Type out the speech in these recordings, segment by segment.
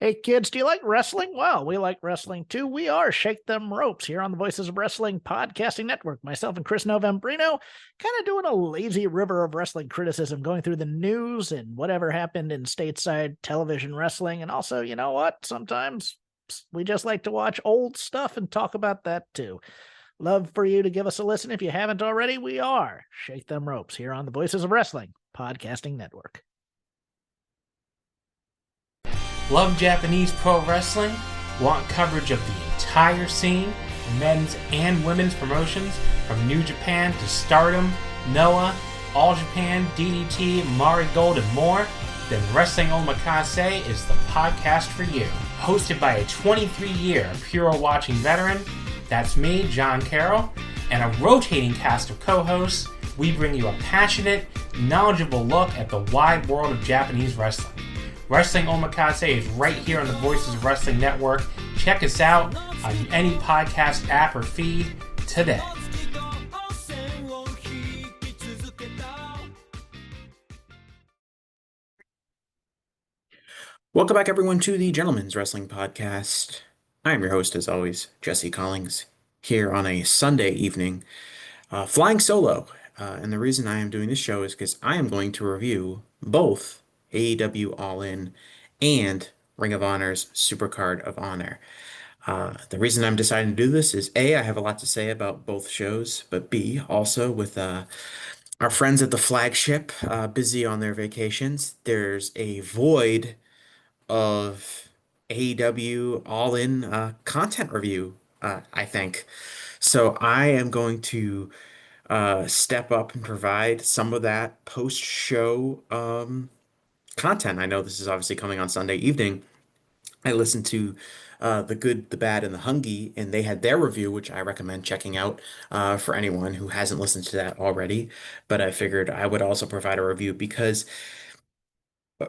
Hey kids, do you like wrestling? Well, we like wrestling too. We are Shake Them Ropes here on the Voices of Wrestling Podcasting Network. Myself and Chris Novembrino kind of doing a lazy river of wrestling criticism, going through the news and whatever happened in stateside television wrestling. And also, you know what? Sometimes we just like to watch old stuff and talk about that too. Love for you to give us a listen. If you haven't already, we are Shake Them Ropes here on the Voices of Wrestling Podcasting Network. Love Japanese pro wrestling? Want coverage of the entire scene, men's and women's promotions, from New Japan to Stardom, Noah, All Japan, DDT, Marigold, and more? Then Wrestling Omakase is the podcast for you. Hosted by a 23-year Puro watching veteran, that's me, John Carroll, and a rotating cast of co-hosts, we bring you a passionate, knowledgeable look at the wide world of Japanese wrestling. Wrestling Omakase is right here on the Voices of Wrestling Network. Check us out on any podcast app or feed today. Welcome back, everyone, to the Gentleman's Wrestling Podcast. I am your host, as always, Jesse Collings, here on a Sunday evening, flying solo. And the reason I am doing this show is because I am going to review both AEW All-In and Ring of Honor's Supercard of Honor. The reason I'm deciding to do this is A, I have a lot to say about both shows, but B, also with our friends at the flagship busy on their vacations, there's a void of AEW All-In content review, I think. So I am going to step up and provide some of that post-show content. I know this is obviously coming on Sunday evening. I listened to The Good, the Bad, and the Hungy, and they had their review, which I recommend checking out for anyone who hasn't listened to that already. But I figured I would also provide a review because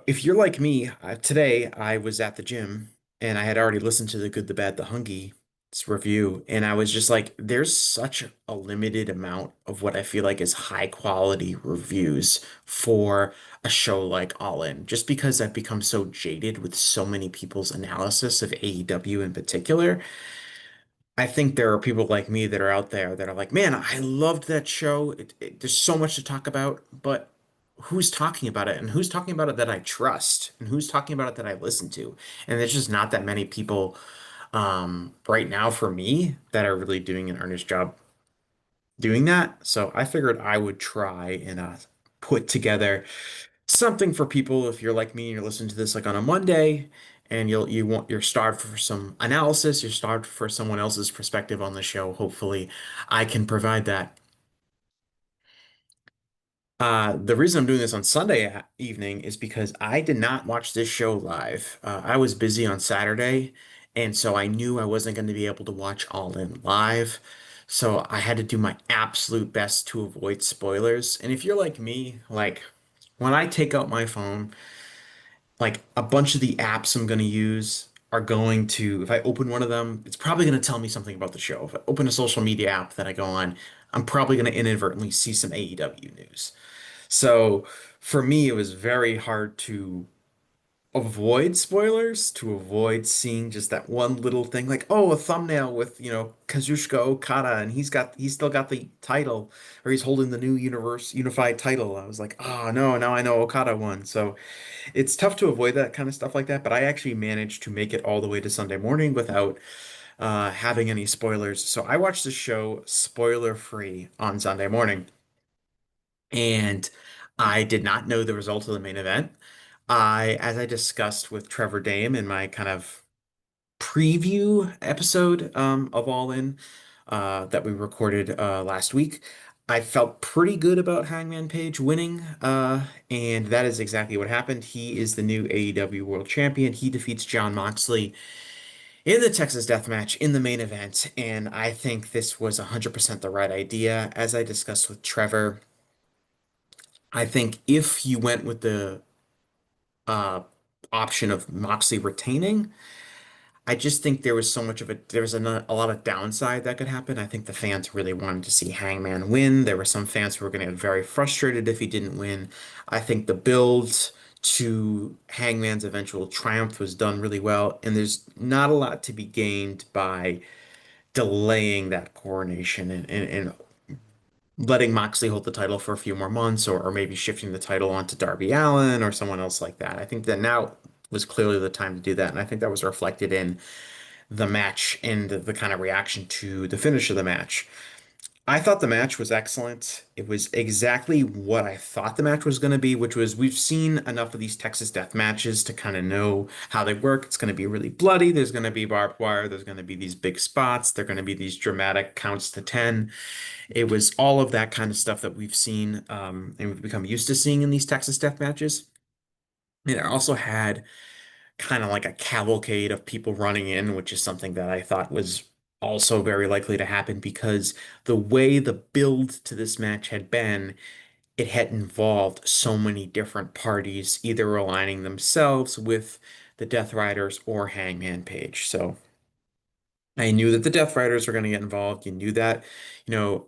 if you're like me, today I was at the gym and I had already listened to The Good, the Bad, the Hungy review, and I was just like, there's such a limited amount of what I feel like is high quality reviews for a show like All In, just because I've become so jaded with so many people's analysis of AEW in particular. I think there are people like me that are out there that are like, man, I loved that show. There's so much to talk about, but who's talking about it? And who's talking about it that I trust? And who's talking about it that I listen to? And there's just not that many people right now for me that are really doing an earnest job doing that. So I figured I would try and put together something for people if you're like me and you're listening to this like on a Monday and you're starved for some analysis, you're starved for someone else's perspective on the show. Hopefully I can provide that. The reason I'm doing this on Sunday evening is because I did not watch this show live. I was busy on Saturday, and so I knew I wasn't going to be able to watch All In live. So I had to do my absolute best to avoid spoilers. And if you're like me, like when I take out my phone, like a bunch of the apps I'm going to use are going to, if I open one of them, it's probably going to tell me something about the show. If I open a social media app that I go on, I'm probably going to inadvertently see some AEW news. So for me, it was very hard to avoid spoilers, to avoid seeing just that one little thing, like, oh, a thumbnail with, Kazuchika Okada, and he's still got the title, or he's holding the new unified title. I was like, oh no, now I know Okada won. So it's tough to avoid that kind of stuff like that, but I actually managed to make it all the way to Sunday morning without having any spoilers. So I watched the show spoiler free on Sunday morning. And I did not know the result of the main event. As I discussed with Trevor Dame in my kind of preview episode of All In that we recorded last week, I felt pretty good about Hangman Page winning, and that is exactly what happened. He is the new AEW World Champion. He defeats Jon Moxley in the Texas Death Match in the main event, and I think this was 100% the right idea. As I discussed with Trevor, I think if you went with the uh, option of Moxley retaining, I just think there was a lot of downside that could happen. I think the fans really wanted to see Hangman win. There were some fans who were going to get very frustrated if he didn't win. I think the build to Hangman's eventual triumph was done really well, and there's not a lot to be gained by delaying that coronation and letting Moxley hold the title for a few more months, or maybe shifting the title onto Darby Allin or someone else like that. I think that now was clearly the time to do that, and I think that was reflected in the match and the kind of reaction to the finish of the match. I thought the match was excellent. It was exactly what I thought the match was going to be, which was we've seen enough of these Texas death matches to kind of know how they work. It's going to be really bloody. There's going to be barbed wire. There's going to be these big spots. There're going to be these dramatic counts to 10. It was all of that kind of stuff that we've seen and we've become used to seeing in these Texas death matches. And it also had kind of like a cavalcade of people running in, which is something that I thought was also very likely to happen because the way the build to this match had been, it had involved so many different parties either aligning themselves with the Death Riders or Hangman Page. So I knew that the Death Riders were going to get involved. You knew that,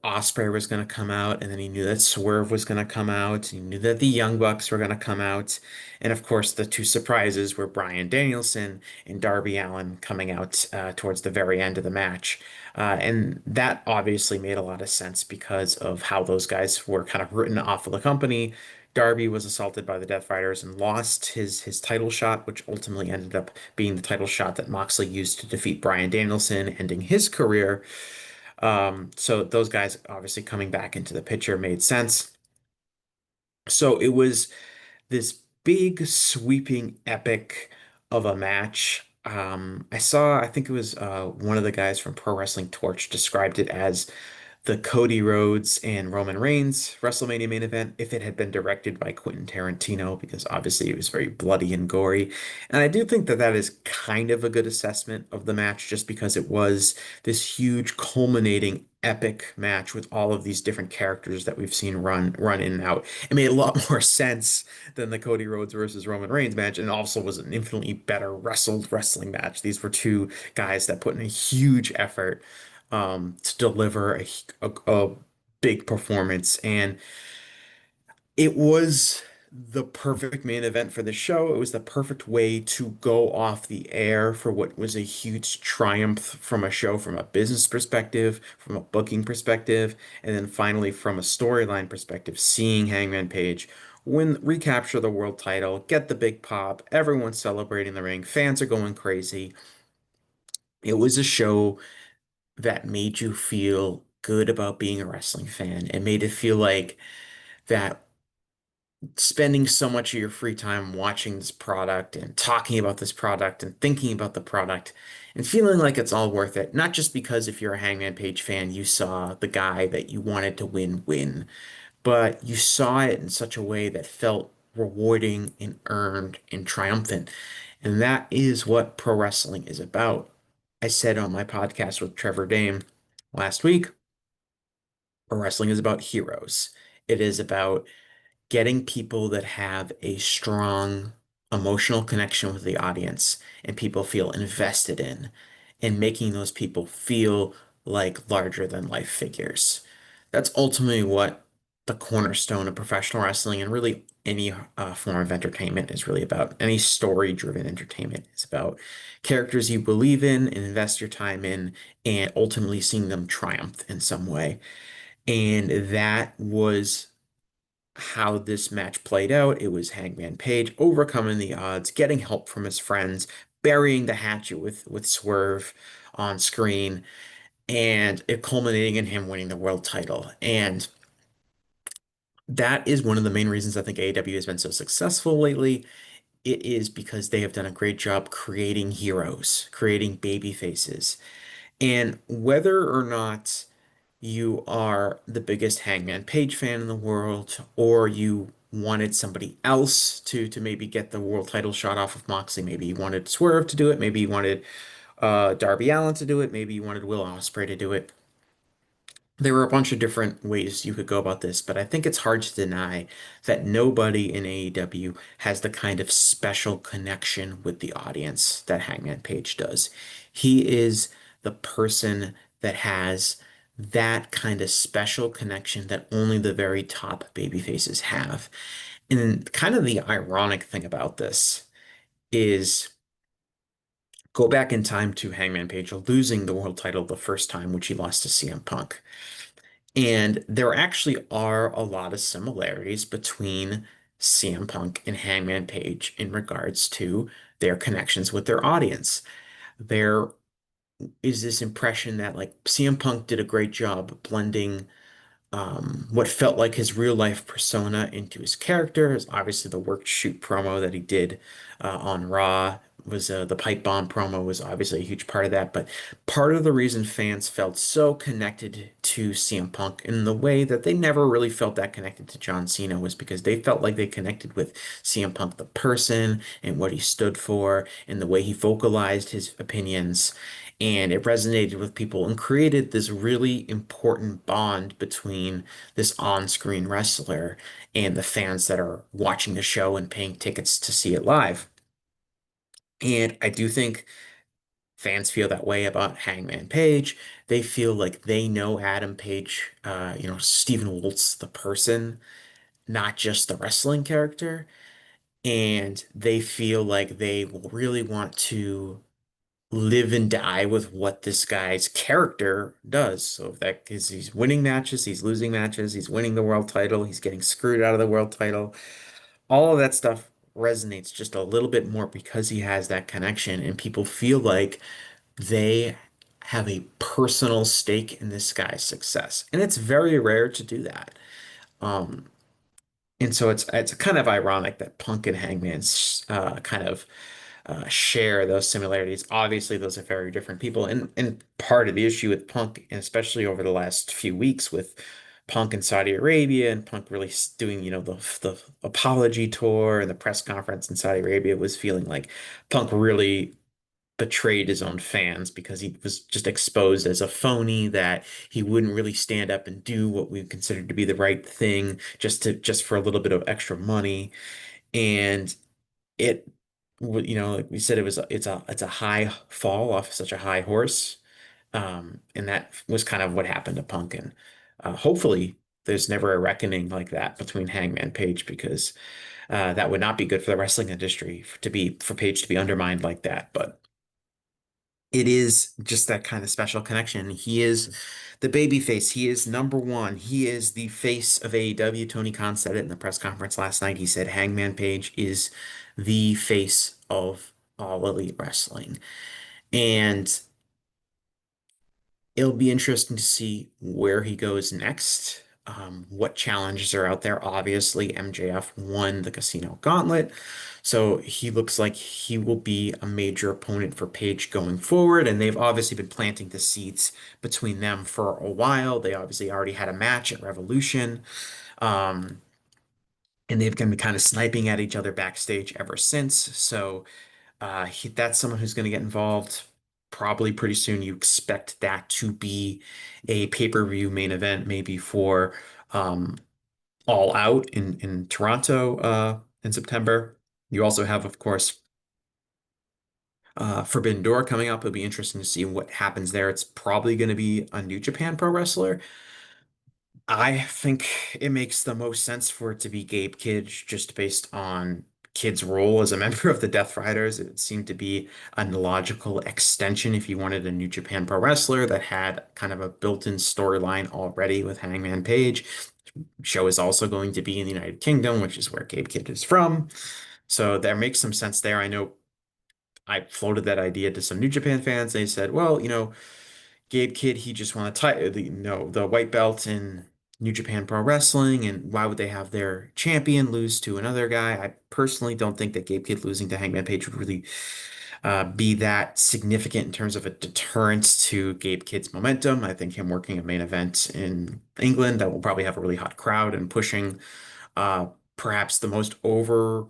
Osprey was going to come out, and then you knew that Swerve was going to come out. You knew that the Young Bucks were going to come out. And of course, the two surprises were Bryan Danielson and Darby Allin coming out towards the very end of the match. And that obviously made a lot of sense because of how those guys were kind of written off of the company. Darby was assaulted by the Death Riders and lost his title shot, which ultimately ended up being the title shot that Moxley used to defeat Bryan Danielson, ending his career. So those guys obviously coming back into the picture made sense. So it was this big, sweeping epic of a match. I think it was one of the guys from Pro Wrestling Torch described it as the Cody Rhodes and Roman Reigns WrestleMania main event if it had been directed by Quentin Tarantino, because obviously it was very bloody and gory. And I do think that that is kind of a good assessment of the match, just because it was this huge culminating epic match with all of these different characters that we've seen run in and out. It made a lot more sense than the Cody Rhodes versus Roman Reigns match, and also was an infinitely better wrestling match. These were two guys that put in a huge effort to deliver a big performance. And it was the perfect main event for the show. It was the perfect way to go off the air for what was a huge triumph from a show, from a business perspective, from a booking perspective, and then finally from a storyline perspective, seeing Hangman Page recapture the world title, get the big pop, everyone's celebrating the ring, fans are going crazy. It was a show that made you feel good about being a wrestling fan. It made it feel like that spending so much of your free time watching this product and talking about this product and thinking about the product and feeling like it's all worth it. Not just because if you're a Hangman Page fan, you saw the guy that you wanted to win, but you saw it in such a way that felt rewarding and earned and triumphant. And that is what pro wrestling is about. I said on my podcast with Trevor Dame last week, pro wrestling is about heroes. It is about getting people that have a strong emotional connection with the audience and people feel invested in, and making those people feel like larger than life figures. That's ultimately what the cornerstone of professional wrestling and really any form of entertainment is really about. Any story-driven entertainment is about characters you believe in and invest your time in, and ultimately seeing them triumph in some way. And that was how this match played out. It was Hangman Page overcoming the odds, getting help from his friends, burying the hatchet with Swerve on screen, and it culminating in him winning the world title. And that is one of the main reasons I think AEW has been so successful lately. It is because they have done a great job creating heroes, creating baby faces. And whether or not you are the biggest Hangman Page fan in the world, or you wanted somebody else to maybe get the world title shot off of Moxley. Maybe you wanted Swerve to do it. Maybe you wanted Darby Allin to do it. Maybe you wanted Will Ospreay to do it. There were a bunch of different ways you could go about this, but I think it's hard to deny that nobody in AEW has the kind of special connection with the audience that Hangman Page does. He is the person that has that kind of special connection that only the very top baby faces have. And kind of the ironic thing about this is go back in time to Hangman Page losing the world title the first time, which he lost to CM Punk. And there actually are a lot of similarities between CM Punk and Hangman Page in regards to their connections with their audience. There is this impression that like CM Punk did a great job blending what felt like his real life persona into his character. Is obviously the work shoot promo that he did on Raw was the pipe bomb promo was obviously a huge part of that. But part of the reason fans felt so connected to CM Punk in the way that they never really felt that connected to John Cena was because they felt like they connected with CM Punk the person and what he stood for and the way he vocalized his opinions, and it resonated with people and created this really important bond between this on-screen wrestler and the fans that are watching the show and paying tickets to see it live. And I do think fans feel that way about Hangman Page. They feel like they know Adam Page, Stephen Woltz, the person, not just the wrestling character. And they feel like they really want to live and die with what this guy's character does. So if that is he's winning matches, he's losing matches, he's winning the world title, he's getting screwed out of the world title. All of that stuff resonates just a little bit more because he has that connection and people feel like they have a personal stake in this guy's success. And it's very rare to do that. Um, and so it's kind of ironic that Punk and Hangman's kind of share those similarities. Obviously, those are very different people, and part of the issue with Punk, and especially over the last few weeks with Punk in Saudi Arabia and Punk really doing, the apology tour and the press conference in Saudi Arabia was feeling like Punk really betrayed his own fans because he was just exposed as a phony that he wouldn't really stand up and do what we considered to be the right thing just for a little bit of extra money. And it like we said, it's a high fall off such a high horse. And that was kind of what happened to Punk. And hopefully there's never a reckoning like that between Hangman Page because that would not be good for the wrestling industry for Page to be undermined like that. But it is just that kind of special connection. He is the baby face. He is number one. He is the face of AEW. Tony Khan said it in the press conference last night. He said Hangman Page is the face of all elite wrestling. And it'll be interesting to see where he goes next. What challenges are out there? Obviously, MJF won the Casino Gauntlet, so he looks like he will be a major opponent for Page going forward. And they've obviously been planting the seeds between them for a while. They obviously already had a match at Revolution, um, and they've been kind of sniping at each other backstage ever since. So that's someone who's going to get involved probably pretty soon. You expect that to be a pay-per-view main event, maybe for um, All Out in Toronto in September. You also have, of course, Forbidden Door coming up. It'll be interesting to see what happens there. It's probably going to be a New Japan Pro Wrestler. I think it makes the most sense for it to be Gabe Kidd just based on Kidd's role as a member of the Death Riders. It seemed to be a logical extension if you wanted a New Japan Pro Wrestler that had kind of a built-in storyline already with Hangman Page. Show is also going to be in the United Kingdom, which is where Gabe Kidd is from. So that makes some sense there. I know I floated that idea to some New Japan fans. They said, well, Gabe Kidd, he just won a title, the white belt in New Japan Pro Wrestling, and why would they have their champion lose to another guy? I personally don't think that Gabe Kidd losing to Hangman Page would really be that significant in terms of a deterrent to Gabe Kidd's momentum. I think him working a main event in England that will probably have a really hot crowd and pushing uh, perhaps the most over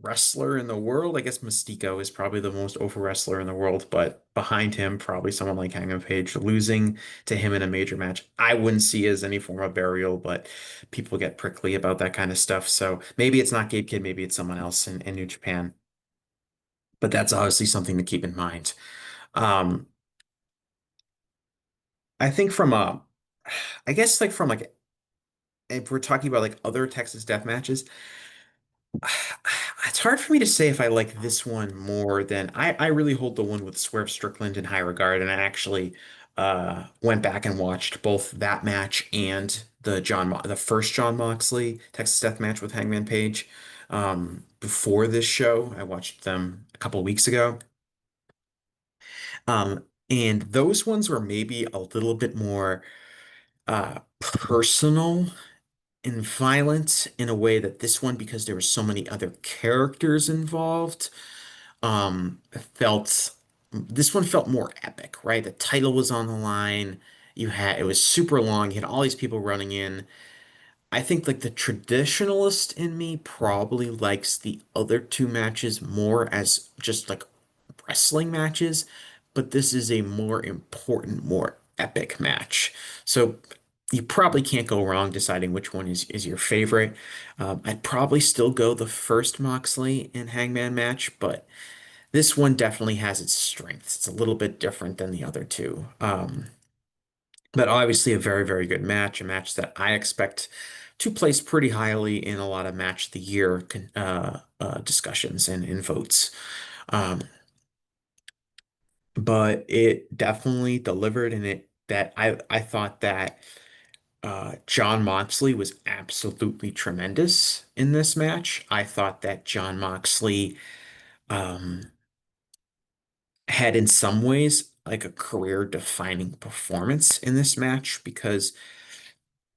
wrestler in the world. I guess Mystico is probably the most over wrestler in the world, but behind him, probably someone like Hangman Page. Losing to him in a major match, I wouldn't see as any form of burial, but people get prickly about that kind of stuff. So maybe it's not Gabe Kidd, maybe it's someone else in New Japan. But that's obviously something to keep in mind. Um, I think I guess like from like if we're talking about like other Texas death matches, It's hard for me to say if I like this one more than I really hold the one with Swerve Strickland in high regard, and I actually went back and watched both that match and the first Jon Moxley Texas Death Match with Hangman Page before this show. I watched them a couple weeks ago. And those ones were maybe a little bit more personal and violent in a way that this one, because there were so many other characters involved, felt this one felt more epic, right? The title was on the line. It was super long. You had all these people running in. I think like the traditionalist in me probably likes the other two matches more as just like wrestling matches, but this is a more important, more epic match. So you probably can't go wrong deciding which one is your favorite. I'd probably still go the first Moxley and Hangman match, but this one definitely has its strengths. It's a little bit different than the other two. But obviously a very, very good match, a match that I expect to place pretty highly in a lot of match of the year discussions and votes. Um, but it definitely delivered in it that I thought that Jon Moxley was absolutely tremendous in this match. I thought that Jon Moxley um, had in some ways like a career-defining performance in this match because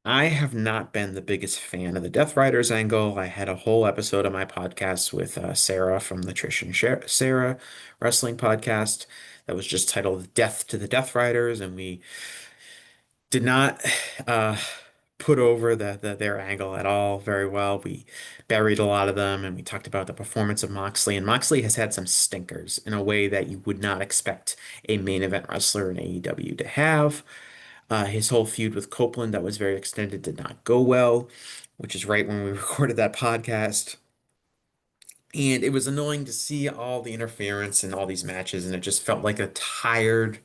I have not been the biggest fan of the Death Riders angle. I had a whole episode of my podcast with Sarah from the Trish and Sarah Wrestling podcast that was just titled Death to the Death Riders, and we did not uh, put over their angle at all very well. We buried a lot of them, and we talked about the performance of Moxley. And Moxley has had some stinkers in a way that you would not expect a main event wrestler in AEW to have. His whole feud with Copeland that was very extended did not go well, which is right when we recorded that podcast. And it was annoying to see all the interference in all these matches, and it just felt like a tired,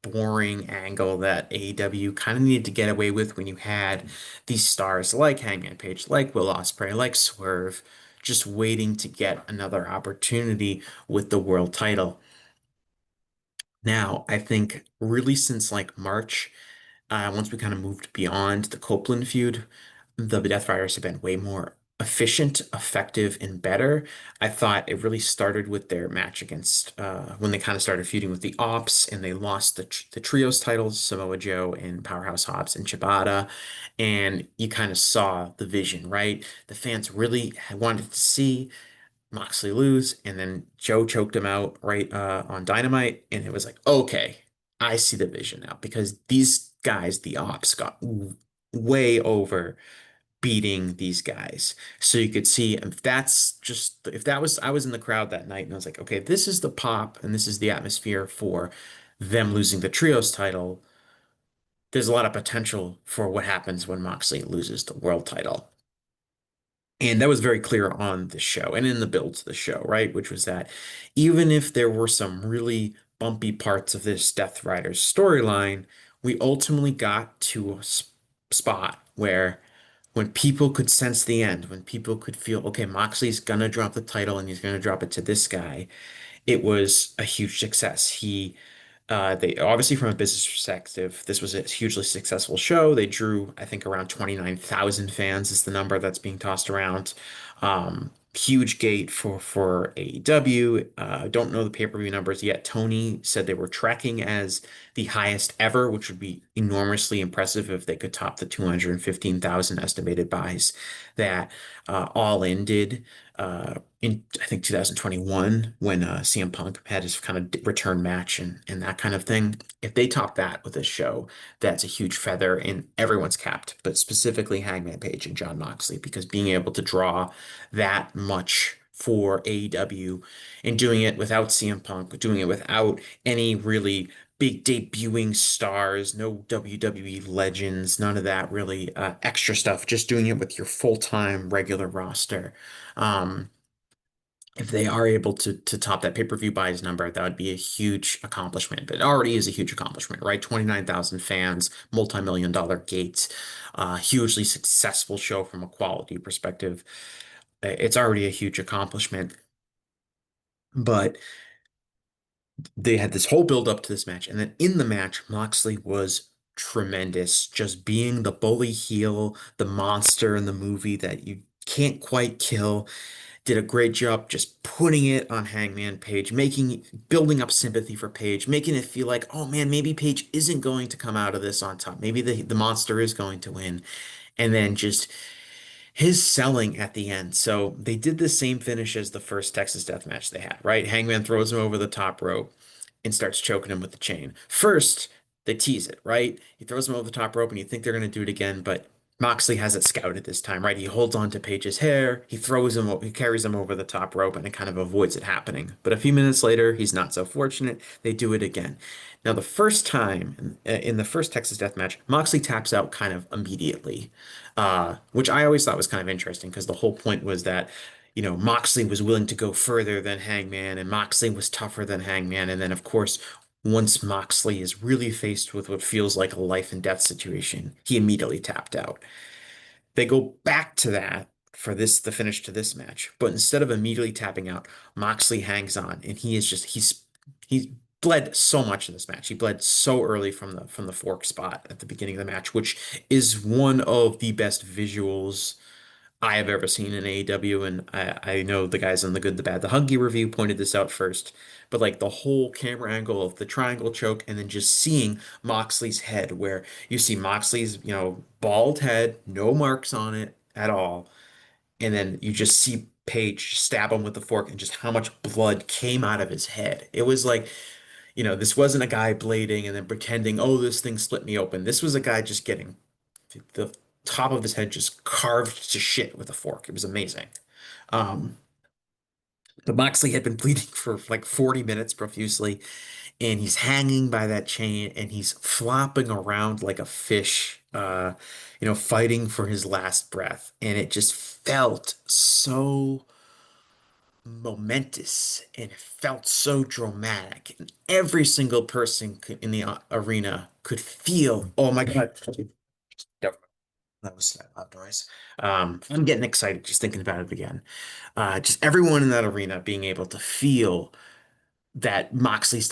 boring angle that AEW kind of needed to get away with when you had these stars like Hangman Page, like Will Ospreay, like Swerve, just waiting to get another opportunity with the world title. Now, I think really since like March, once we kind of moved beyond the Copeland feud, the Death Riders have been way more efficient, effective, and better. I thought it really started with their match against when they kind of started feuding with the Ops and they lost the trios titles, Samoa Joe and Powerhouse Hobbs and Chibata. And you kind of saw the vision, right? The fans really wanted to see Moxley lose, and then Joe choked him out right on Dynamite, and it was like, okay, I see the vision now because these guys, the Ops, got way over beating these guys. So you could see if that was I was in the crowd that night and I was like, okay, this is the pop and this is the atmosphere for them losing the trios title. There's a lot of potential for what happens when Moxley loses the world title. And that was very clear on the show and in the build to the show, right? Which was that even if there were some really bumpy parts of this Death Riders storyline, we ultimately got to a spot where when people could sense the end, when people could feel, okay, Moxley's gonna drop the title and he's gonna drop it to this guy, it was a huge success. They obviously from a business perspective, this was a hugely successful show. They drew, I think, around 29,000 fans is the number that's being tossed around. Huge gate for AEW. Don't know the pay-per-view numbers yet. Toni said they were tracking as the highest ever, which would be enormously impressive if they could top the 215,000 estimated buys that All-In did in I think 2021 when CM Punk had his kind of return match and that kind of thing. If they top that with this show, that's a huge feather in everyone's cap, but specifically Hangman Page and Jon Moxley, because being able to draw that much for AEW and doing it without CM Punk, doing it without any really big debuting stars, no WWE legends, none of that really extra stuff, just doing it with your full-time regular roster. Um, if they are able to top that pay-per-view buys number, that would be a huge accomplishment. But it already is a huge accomplishment, right? 29,000 fans, multi-million dollar gates, hugely successful show from a quality perspective. it's already a huge accomplishment. But they had this whole build up to this match, and then in the match, Moxley was tremendous, just being the bully heel, the monster in the movie that you can't quite kill. Did a great job just putting it on Hangman Page, building up sympathy for Page, making it feel like, oh man, maybe Page isn't going to come out of this on top. Maybe the monster is going to win. And then just his selling at the end. So they did the same finish as the first Texas Death Match they had, right? Hangman throws him over the top rope and starts choking him with the chain. First, they tease it, right? He throws him over the top rope and you think they're going to do it again, but Moxley has it scouted this time, right? He holds on to Page's hair, he carries him over the top rope, and it kind of avoids it happening. But a few minutes later, he's not so fortunate. They do it again. Now, the first time in the first Texas Death Match, Moxley taps out kind of immediately, which I always thought was kind of interesting because the whole point was that, Moxley was willing to go further than Hangman, and Moxley was tougher than Hangman. And then, of course, once Moxley is really faced with what feels like a life and death situation, he immediately tapped out. They go back to that for the finish to this match, but instead of immediately tapping out, Moxley hangs on, and he's bled so much in this match. He bled so early from the fork spot at the beginning of the match, which is one of the best visuals I have ever seen in AEW, and I know the guys on the Good, the Bad, the Huggy review pointed this out first, but like the whole camera angle of the triangle choke, and then just seeing Moxley's head, where you see Moxley's, bald head, no marks on it at all, and then you just see Page stab him with the fork, and just how much blood came out of his head. It was like, this wasn't a guy blading and then pretending, oh, this thing split me open. This was a guy just getting the top of his head just carved to shit with a fork. It was amazing. Um, but Moxley had been bleeding for like 40 minutes profusely, and he's hanging by that chain and he's flopping around like a fish, fighting for his last breath. And it just felt so momentous and it felt so dramatic. And every single person in the arena could feel, oh my God. That was that loud noise. I'm getting excited just thinking about it again. Just everyone in that arena being able to feel that Moxley's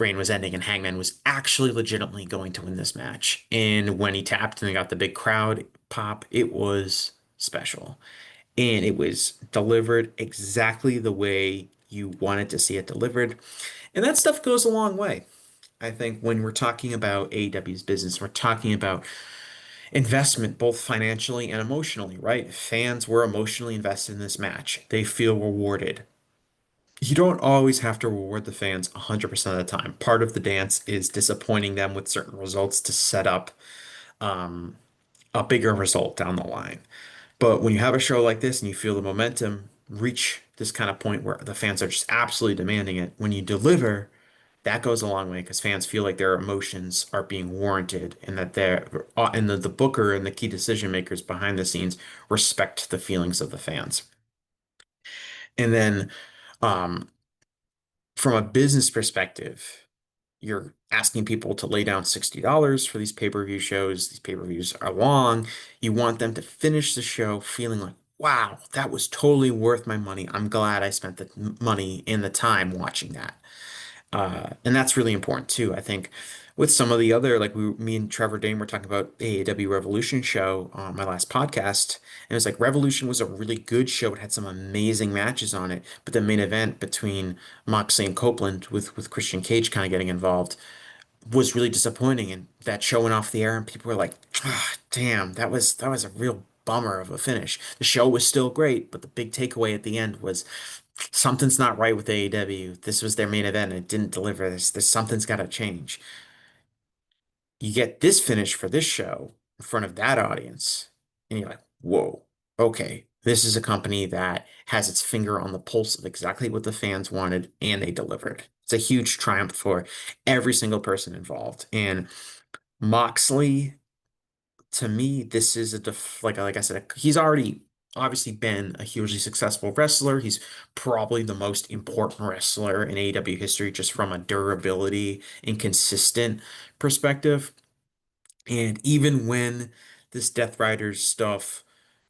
reign was ending and Hangman was actually legitimately going to win this match. And when he tapped and they got the big crowd pop, it was special. And it was delivered exactly the way you wanted to see it delivered. And that stuff goes a long way. I think when we're talking about AEW's business, we're talking about investment, both financially and emotionally, right? Fans were emotionally invested in this match. They feel rewarded. You don't always have to reward the fans 100% of the time. Part of the dance is disappointing them with certain results to set up um, a bigger result down the line. But when you have a show like this and you feel the momentum reach this kind of point where the fans are just absolutely demanding it, when you deliver, that goes a long way because fans feel like their emotions are being warranted and that the booker and the key decision makers behind the scenes respect the feelings of the fans. And then um, from a business perspective, you're asking people to lay down $60 for these pay-per-view shows. These pay-per-views are long. You want them to finish the show feeling like, wow, that was totally worth my money. I'm glad I spent the money and the time watching that. And that's really important too. I think with some of the other, like me and Trevor Dane were talking about AEW Revolution show on my last podcast, and it was like Revolution was a really good show. It had some amazing matches on it, but the main event between Moxley and Copeland with Christian Cage kind of getting involved was really disappointing, and that show went off the air, and people were like, ah, "Damn, that was a real bummer of a finish." The show was still great, but the big takeaway at the end was something's not right with AEW. This was their main event and it didn't deliver this. There's something's got to change. You get this finish for this show in front of that audience, and you're like, whoa, okay, this is a company that has its finger on the pulse of exactly what the fans wanted, and they delivered. It's a huge triumph for every single person involved. And Moxley, to me, this is like I said, he's already obviously been a hugely successful wrestler. He's probably the most important wrestler in AEW history, just from a durability and consistent perspective. And even when this Death Riders stuff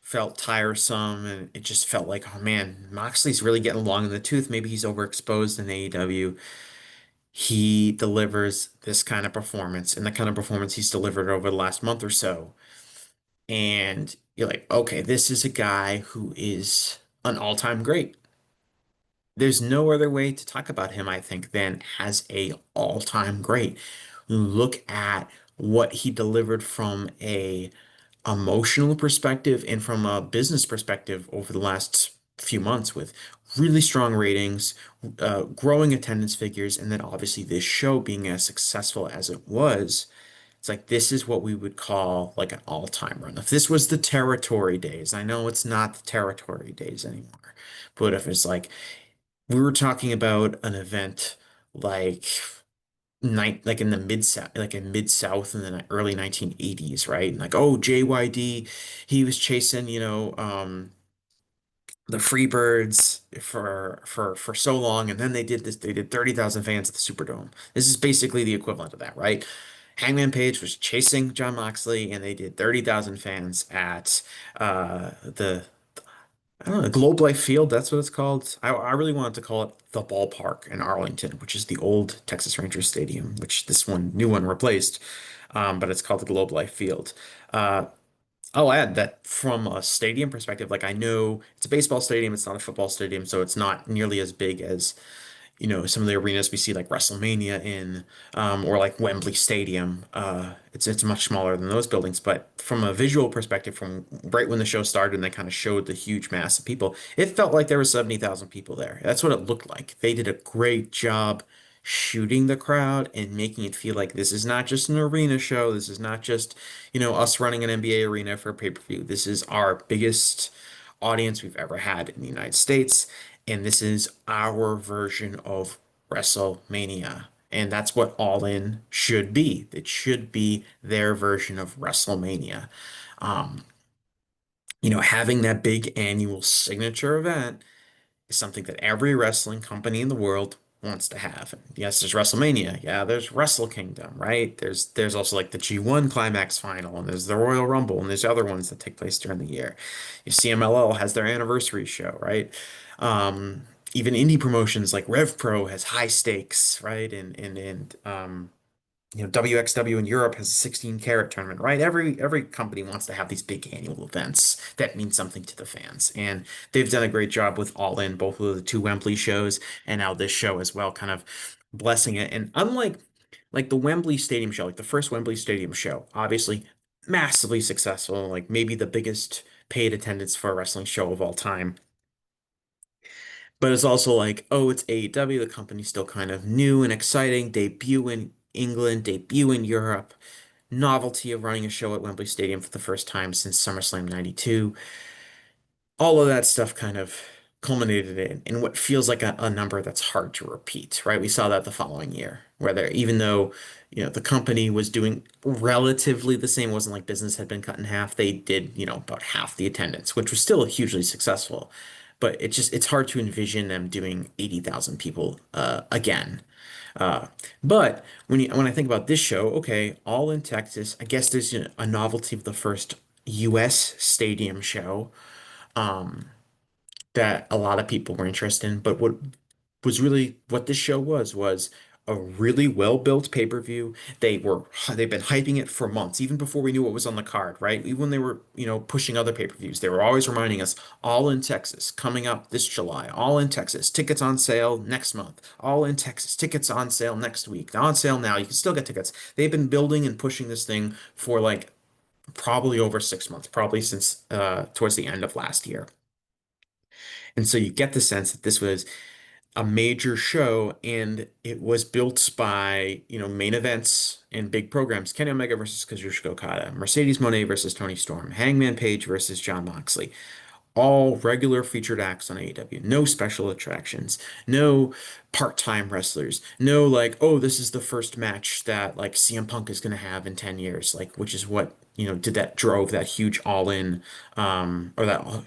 felt tiresome, and it just felt like, oh man, Moxley's really getting long in the tooth. Maybe he's overexposed in AEW. He delivers this kind of performance and the kind of performance he's delivered over the last month or so. And you're like, okay, this is a guy who is an all-time great. There's no other way to talk about him, I think, than as a all-time great. Look at what he delivered from a emotional perspective and from a business perspective over the last few months with really strong ratings, growing attendance figures, and then obviously this show being as successful as it was. It's like this is what we would call like an all-time run. If this was the territory days, I know it's not the territory days anymore, but if it's like we were talking about an event like like in the mid south, like in mid south in the early 1980s, right? And like, oh, JYD, he was chasing, the Freebirds for so long, and then they did this. They did 30,000 fans at the Superdome. This is basically the equivalent of that, right? Hangman Page was chasing Jon Moxley, and they did 30,000 fans at the I don't know, Globe Life Field, that's what it's called. I really wanted to call it the ballpark in Arlington, which is the old Texas Rangers Stadium, which this new one replaced. But it's called the Globe Life Field. Uh, I'll add that from a stadium perspective, like I know it's a baseball stadium, it's not a football stadium, so it's not nearly as big as some of the arenas we see like WrestleMania in, or like Wembley Stadium. It's much smaller than those buildings, but from a visual perspective, from right when the show started and they kind of showed the huge mass of people, it felt like there were 70,000 people there. That's what it looked like. They did a great job shooting the crowd and making it feel like this is not just an arena show. This is not just, us running an NBA arena for a pay-per-view. This is our biggest audience we've ever had in the United States. And this is our version of WrestleMania. And that's what All In should be. It should be their version of WrestleMania. Um, having that big annual signature event is something that every wrestling company in the world wants to have. And yes, there's WrestleMania. Yeah, there's Wrestle Kingdom, right? There's also like the G1 Climax Final, and there's the Royal Rumble, and there's other ones that take place during the year. Your CMLL has their anniversary show, right? Um, Even indie promotions like Rev Pro has high stakes, right? And WXW in Europe has a 16 carat tournament, right? Every company wants to have these big annual events that mean something to the fans. And they've done a great job with All In, both of the two Wembley shows and now this show as well, kind of blessing it. And unlike like the Wembley Stadium show, like the first Wembley Stadium show, obviously massively successful, like maybe the biggest paid attendance for a wrestling show of all time. But it's also like, oh, it's AEW, the company's still kind of new and exciting, debut in England, debut in Europe, novelty of running a show at Wembley Stadium for the first time since SummerSlam 92. All of that stuff kind of culminated in what feels like a number that's hard to repeat, right? We saw that the following year, where even though, the company was doing relatively the same, it wasn't like business had been cut in half, they did, about half the attendance, which was still hugely successful. But it's hard to envision them doing 80,000 people again. Uh, but when I think about this show, okay, all in Texas, I guess there's a novelty of the first U.S. stadium show. Um, that a lot of people were interested in. But what this show was a really well-built pay-per-view. They've been hyping it for months, even before we knew what was on the card, right? Even when they were, pushing other pay-per-views, they were always reminding us, all in Texas, coming up this July, all in Texas, tickets on sale next month, all in Texas, tickets on sale next week, on sale now, you can still get tickets. They've been building and pushing this thing for like probably over 6 months, probably since towards the end of last year. And so you get the sense that this was a major show and it was built by, main events and big programs. Kenny Omega versus Kazuchika Okada, Mercedes Moné versus Toni Storm, Hangman Page versus Jon Moxley. All regular featured acts on AEW. No special attractions. No part-time wrestlers. No like, oh, this is the first match that like CM Punk is gonna have in 10 years, like which is what, drove that huge all-in or that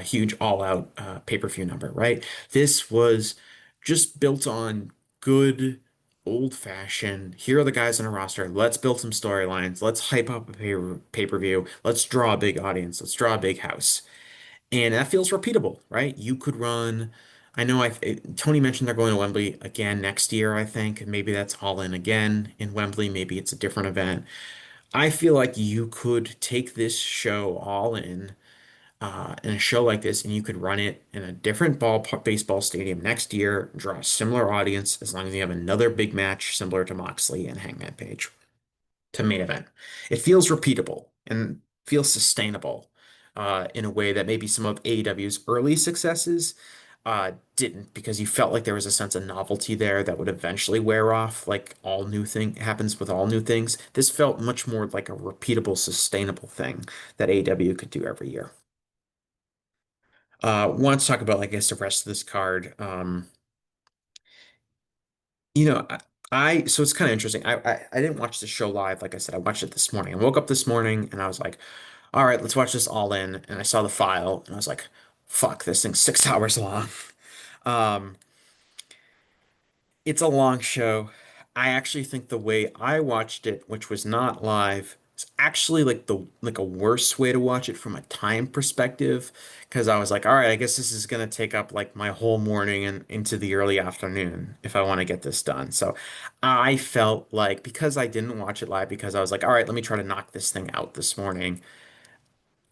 huge all-out pay-per-view number, right? This was just built on good old-fashioned, here are the guys on a roster. Let's build some storylines. Let's hype up a pay-per-view. Let's draw a big audience. Let's draw a big house. And that feels repeatable, right? You could run. I know Tony mentioned they're going to Wembley again next year, I think. Maybe that's all in again in Wembley. Maybe it's a different event. I feel like you could take this show all in a show like this, and you could run it in a different baseball stadium next year, draw a similar audience, as long as you have another big match similar to Moxley and Hangman Page to main event. It feels repeatable and feels sustainable in a way that maybe some of AEW's early successes didn't, because you felt like there was a sense of novelty there that would eventually wear off, like all new thing happens with all new things. This felt much more like a repeatable, sustainable thing that AEW could do every year. Want to talk about, I guess, the rest of this card. You know, so it's kind of interesting. I didn't watch the show live. Like I said, I watched it this morning. I woke up this morning and I was like, all right, let's watch this all in. And I saw the file and I was like, fuck, this thing's 6 hours long. Um, it's a long show. I actually think the way I watched it, which was not live, is actually like a worse way to watch it from a time perspective. Because I was like, all right, I guess this is gonna take up like my whole morning and into the early afternoon if I want to get this done. So I felt like, because I didn't watch it live, because I was like, all right, let me try to knock this thing out this morning.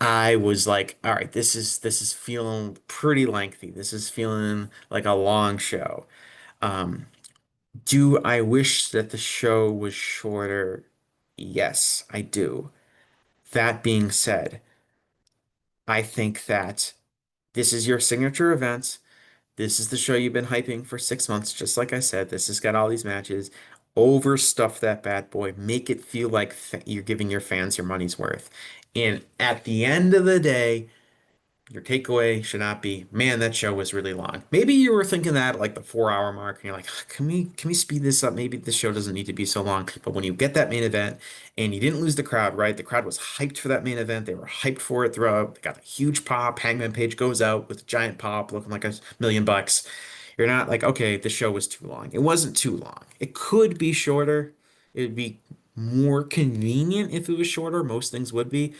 I was like, all right, this is feeling pretty lengthy. This is feeling like a long show. Um, do I wish that the show was shorter? Yes, I do. That being said, I think that this is your signature event. This is the show you've been hyping for 6 months. Just like I said, this has got all these matches. Overstuff that bad boy. Make it feel like you're giving your fans your money's worth. And at the end of the day, your takeaway should not be, man, that show was really long. Maybe you were thinking that at like the 4 hour mark, and you're like, can we speed this up? Maybe this show doesn't need to be so long. But when you get that main event and you didn't lose the crowd, right? The crowd was hyped for that main event. They were hyped for it throughout. They got a huge pop. Hangman Page goes out with a giant pop, looking like $1 million. You're not like, okay, the show was too long. It wasn't too long. It could be shorter. It'd be more convenient if it was shorter. Most things would be,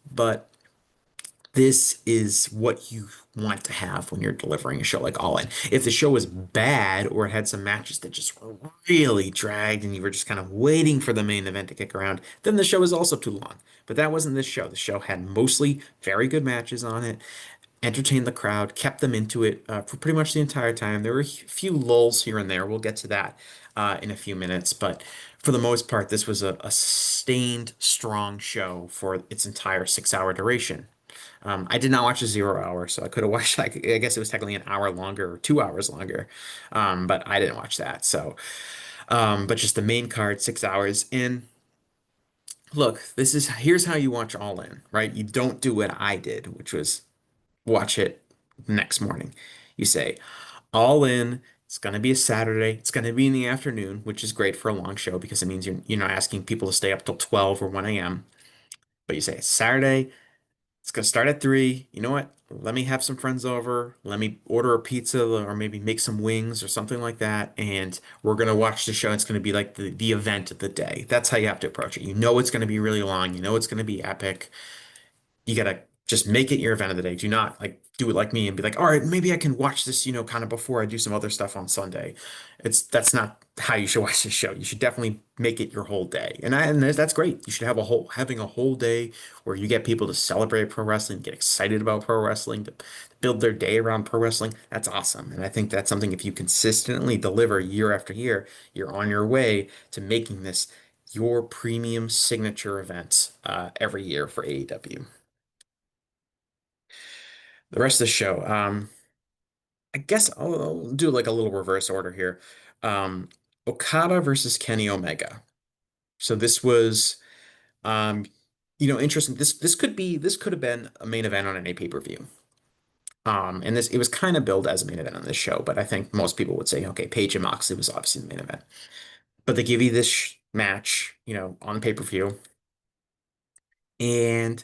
but this is what you want to have when you're delivering a show like All In. If the show was bad or it had some matches that just were really dragged and you were just kind of waiting for the main event to kick around, then the show is also too long. But that wasn't this show. The show had mostly very good matches on it, entertained the crowd, kept them into it for pretty much the entire time. There were a few lulls here and there. We'll get to that in a few minutes. But for the most part, this was a sustained, strong show for its entire 6 hour duration. I did not watch the 0 hour, so I could have watched, like, I guess it was technically an hour longer or 2 hours longer. But I didn't watch that. So, but just the main card, 6 hours. And look, here's how you watch All In, right? You don't do what I did, which was watch it next morning. You say, All In, it's going to be a Saturday. It's going to be in the afternoon, which is great for a long show because it means you're not asking people to stay up till 12 or 1 a.m. But you say, it's Saturday. It's gonna start at 3. You know what? Let me have some friends over. Let me order a pizza or maybe make some wings or something like that. And we're gonna watch the show. It's gonna be like the event of the day. That's how you have to approach it. You know it's gonna be really long. You know it's gonna be epic. You gotta just make it your event of the day. Do not like do it like me and be like, all right, maybe I can watch this, kind of before I do some other stuff on Sunday. That's not how you should watch this show. You should definitely make it your whole day. And that's great. You should have having a whole day where you get people to celebrate pro wrestling, get excited about pro wrestling, to build their day around pro wrestling. That's awesome. And I think that's something, if you consistently deliver year after year, you're on your way to making this your premium signature events every year for AEW. The rest of the show, I guess I'll do like a little reverse order here. Um, Okada versus Kenny Omega. So this was, um, interesting. This could have been a main event on any pay-per-view. And it was kind of billed as a main event on this show, but I think most people would say, okay, Page and Moxley was obviously the main event. But they give you this match, on pay-per-view, and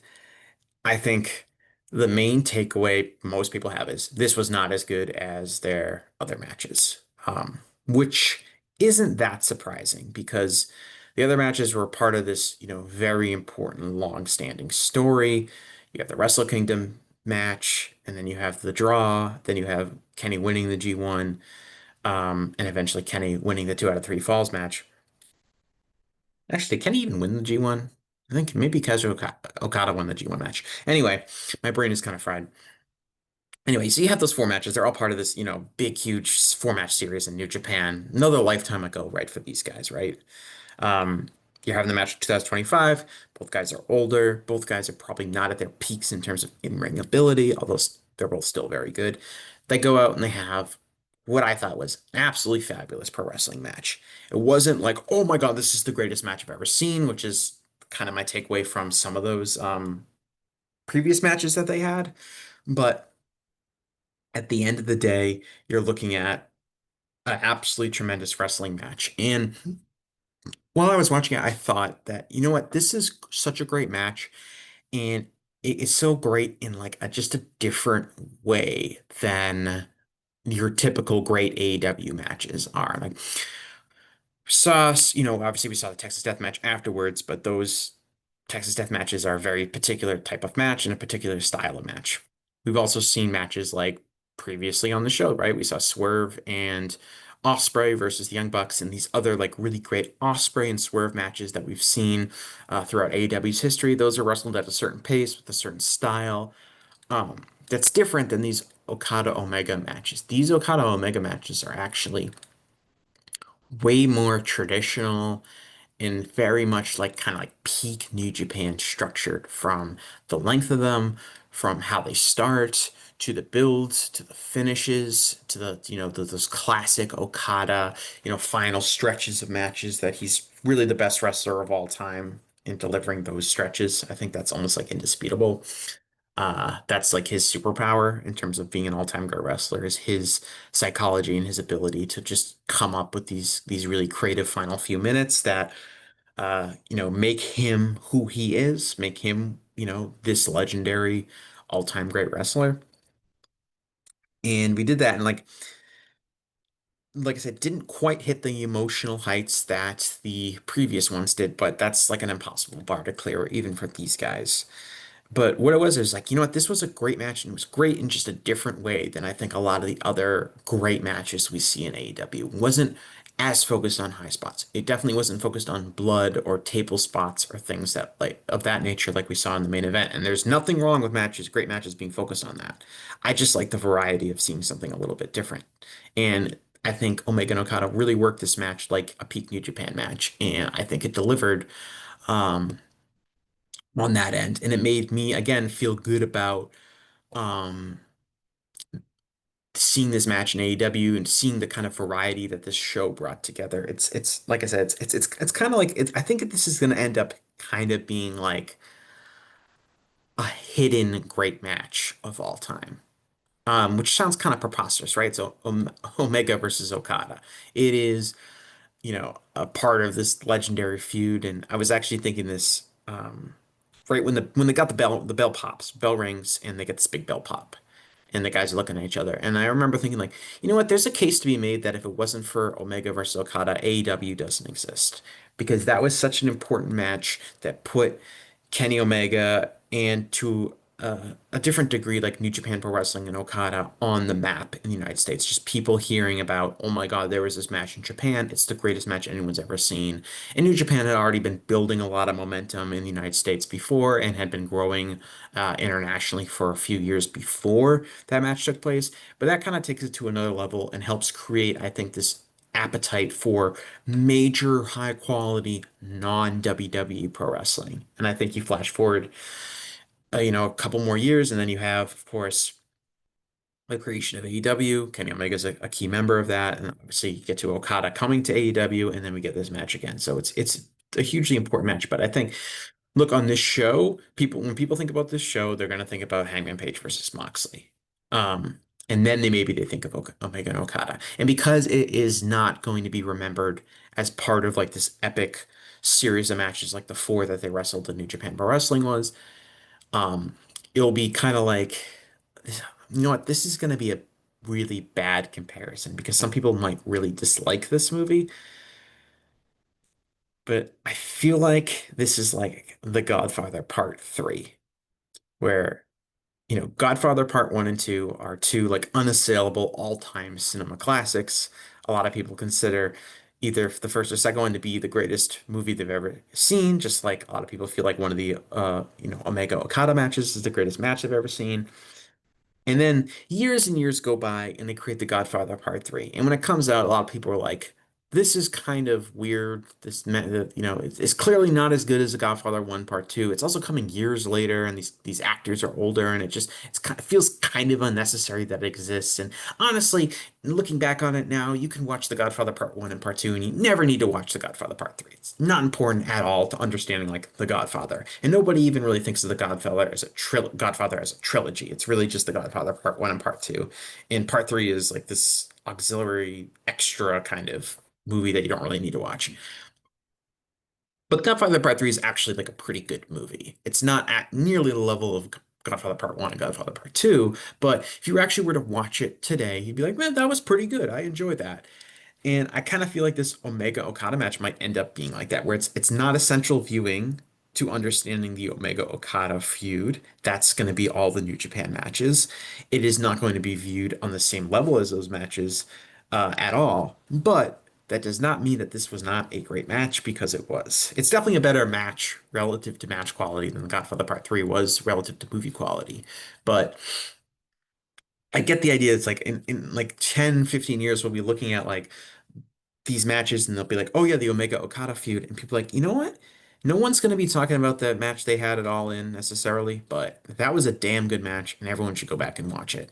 I think the main takeaway most people have is this was not as good as their other matches, which isn't that surprising because the other matches were part of this, very important long-standing story. You have the Wrestle Kingdom match, and then you have the draw, then you have Kenny winning the G1, and eventually Kenny winning the 2 out of 3 falls match. Actually, did Kenny even win the G1? I think maybe Kazuchika Okada won the G1 match. Anyway, my brain is kind of fried. Anyway, so you have those 4 matches. They're all part of this, big, huge 4 match series in New Japan. Another lifetime ago, right, for these guys, right? Um, you're having the match in 2025. Both guys are older. Both guys are probably not at their peaks in terms of in-ring ability, although they're both still very good. They go out and they have what I thought was an absolutely fabulous pro wrestling match. It wasn't like, oh my God, this is the greatest match I've ever seen, which is kind of my takeaway from some of those previous matches that they had. But at the end of the day, you're looking at an absolutely tremendous wrestling match. And while I was watching it, I thought that, you know what, this is such a great match, and it is so great in like just a different way than your typical great AEW matches are. Like saw, obviously we saw the Texas Death Match afterwards, but those Texas Death Matches are a very particular type of match and a particular style of match. We've also seen matches like previously on the show, right? We saw Swerve and Osprey versus the Young Bucks and these other like really great Osprey and Swerve matches that we've seen throughout AEW's history. Those are wrestled at a certain pace with a certain style. That's different than these Okada Omega matches. These Okada Omega matches are actually way more traditional and very much like kind of like peak New Japan structured from the length of them, from how they start to the builds to the finishes to the those classic Okada final stretches of matches that he's really the best wrestler of all time in delivering those stretches. I think that's almost like indisputable. That's like his superpower in terms of being an all-time great wrestler is his psychology and his ability to just come up with these really creative final few minutes that make him who he is, make him, this legendary all-time great wrestler. And we did that and like I said, didn't quite hit the emotional heights that the previous ones did, but that's like an impossible bar to clear even for these guys. But what it was is like, you know what, this was a great match and it was great in just a different way than I think a lot of the other great matches we see in AEW. It wasn't as focused on high spots. It definitely wasn't focused on blood or table spots or things that like of that nature like we saw in the main event. And there's nothing wrong with matches, great matches being focused on that. I just like the variety of seeing something a little bit different. And I think Omega and Okada really worked this match like a peak New Japan match, and I think it delivered. Um, on that end. And it made me again feel good about um seeing this match in AEW and seeing the kind of variety that this show brought together. It's like I said, it's kind of like I think this is gonna end up kind of being like a hidden great match of all time. Which sounds kind of preposterous, right? So Omega versus Okada. It is, a part of this legendary feud. And I was actually thinking this right when they got the bell pops, bell rings, and they get this big bell pop, and the guys are looking at each other. And I remember thinking like, you know what? There's a case to be made that if it wasn't for Omega versus Okada, AEW doesn't exist because that was such an important match that put Kenny Omega and to a different degree, like New Japan Pro Wrestling and Okada on the map in the United States. Just people hearing about, oh my God, there was this match in Japan. It's the greatest match anyone's ever seen. And New Japan had already been building a lot of momentum in the United States before and had been growing internationally for a few years before that match took place. But that kind of takes it to another level and helps create, I think, this appetite for major high quality non-WWE pro wrestling. And I think you flash forward a couple more years, and then you have, of course, the creation of AEW. Kenny Omega is a key member of that, and obviously you get to Okada coming to AEW, and then we get this match again. So it's a hugely important match. But I think, look, on this show, when people think about this show, they're going to think about Hangman Page versus Moxley. And then they think of Omega and Okada. And because it is not going to be remembered as part of like this epic series of matches like the 4 that they wrestled in New Japan Pro Wrestling was, um, it'll be kind of like, you know what, this is going to be a really bad comparison because some people might really dislike this movie, but I feel like this is like The Godfather Part 3, where Godfather Part 1 and 2 are two like unassailable all-time cinema classics. A lot of people consider either the first or second one to be the greatest movie they've ever seen, just like a lot of people feel like one of the Omega Okada matches is the greatest match they've ever seen. And then years and years go by and they create The Godfather Part 3. And when it comes out, a lot of people are like, this is kind of weird. It's clearly not as good as The Godfather 1 Part 2. It's also coming years later and these actors are older and it feels kind of unnecessary that it exists. And honestly, looking back on it now, you can watch The Godfather Part 1 and Part 2 and you never need to watch The Godfather Part 3. It's not important at all to understanding like The Godfather. And nobody even really thinks of Godfather as a trilogy. It's really just The Godfather Part 1 and Part 2. And Part 3 is like this auxiliary extra kind of movie that you don't really need to watch. But Godfather Part 3 is actually like a pretty good movie. It's not at nearly the level of Godfather Part 1 and Godfather Part 2, but if you actually were to watch it today, you'd be like, man, that was pretty good. I enjoyed that. And I kind of feel like this Omega Okada match might end up being like that, where it's not essential viewing to understanding the Omega Okada feud. That's going to be all the New Japan matches. It is not going to be viewed on the same level as those matches at all. But that does not mean that this was not a great match because it was. It's definitely a better match relative to match quality than The Godfather Part 3 was relative to movie quality. But I get the idea. It's like in like 10, 15 years, we'll be looking at like these matches and they'll be like, oh yeah, the Omega Okada feud. And people are like, you know what? No one's going to be talking about the match they had it all in necessarily, but that was a damn good match and everyone should go back and watch it.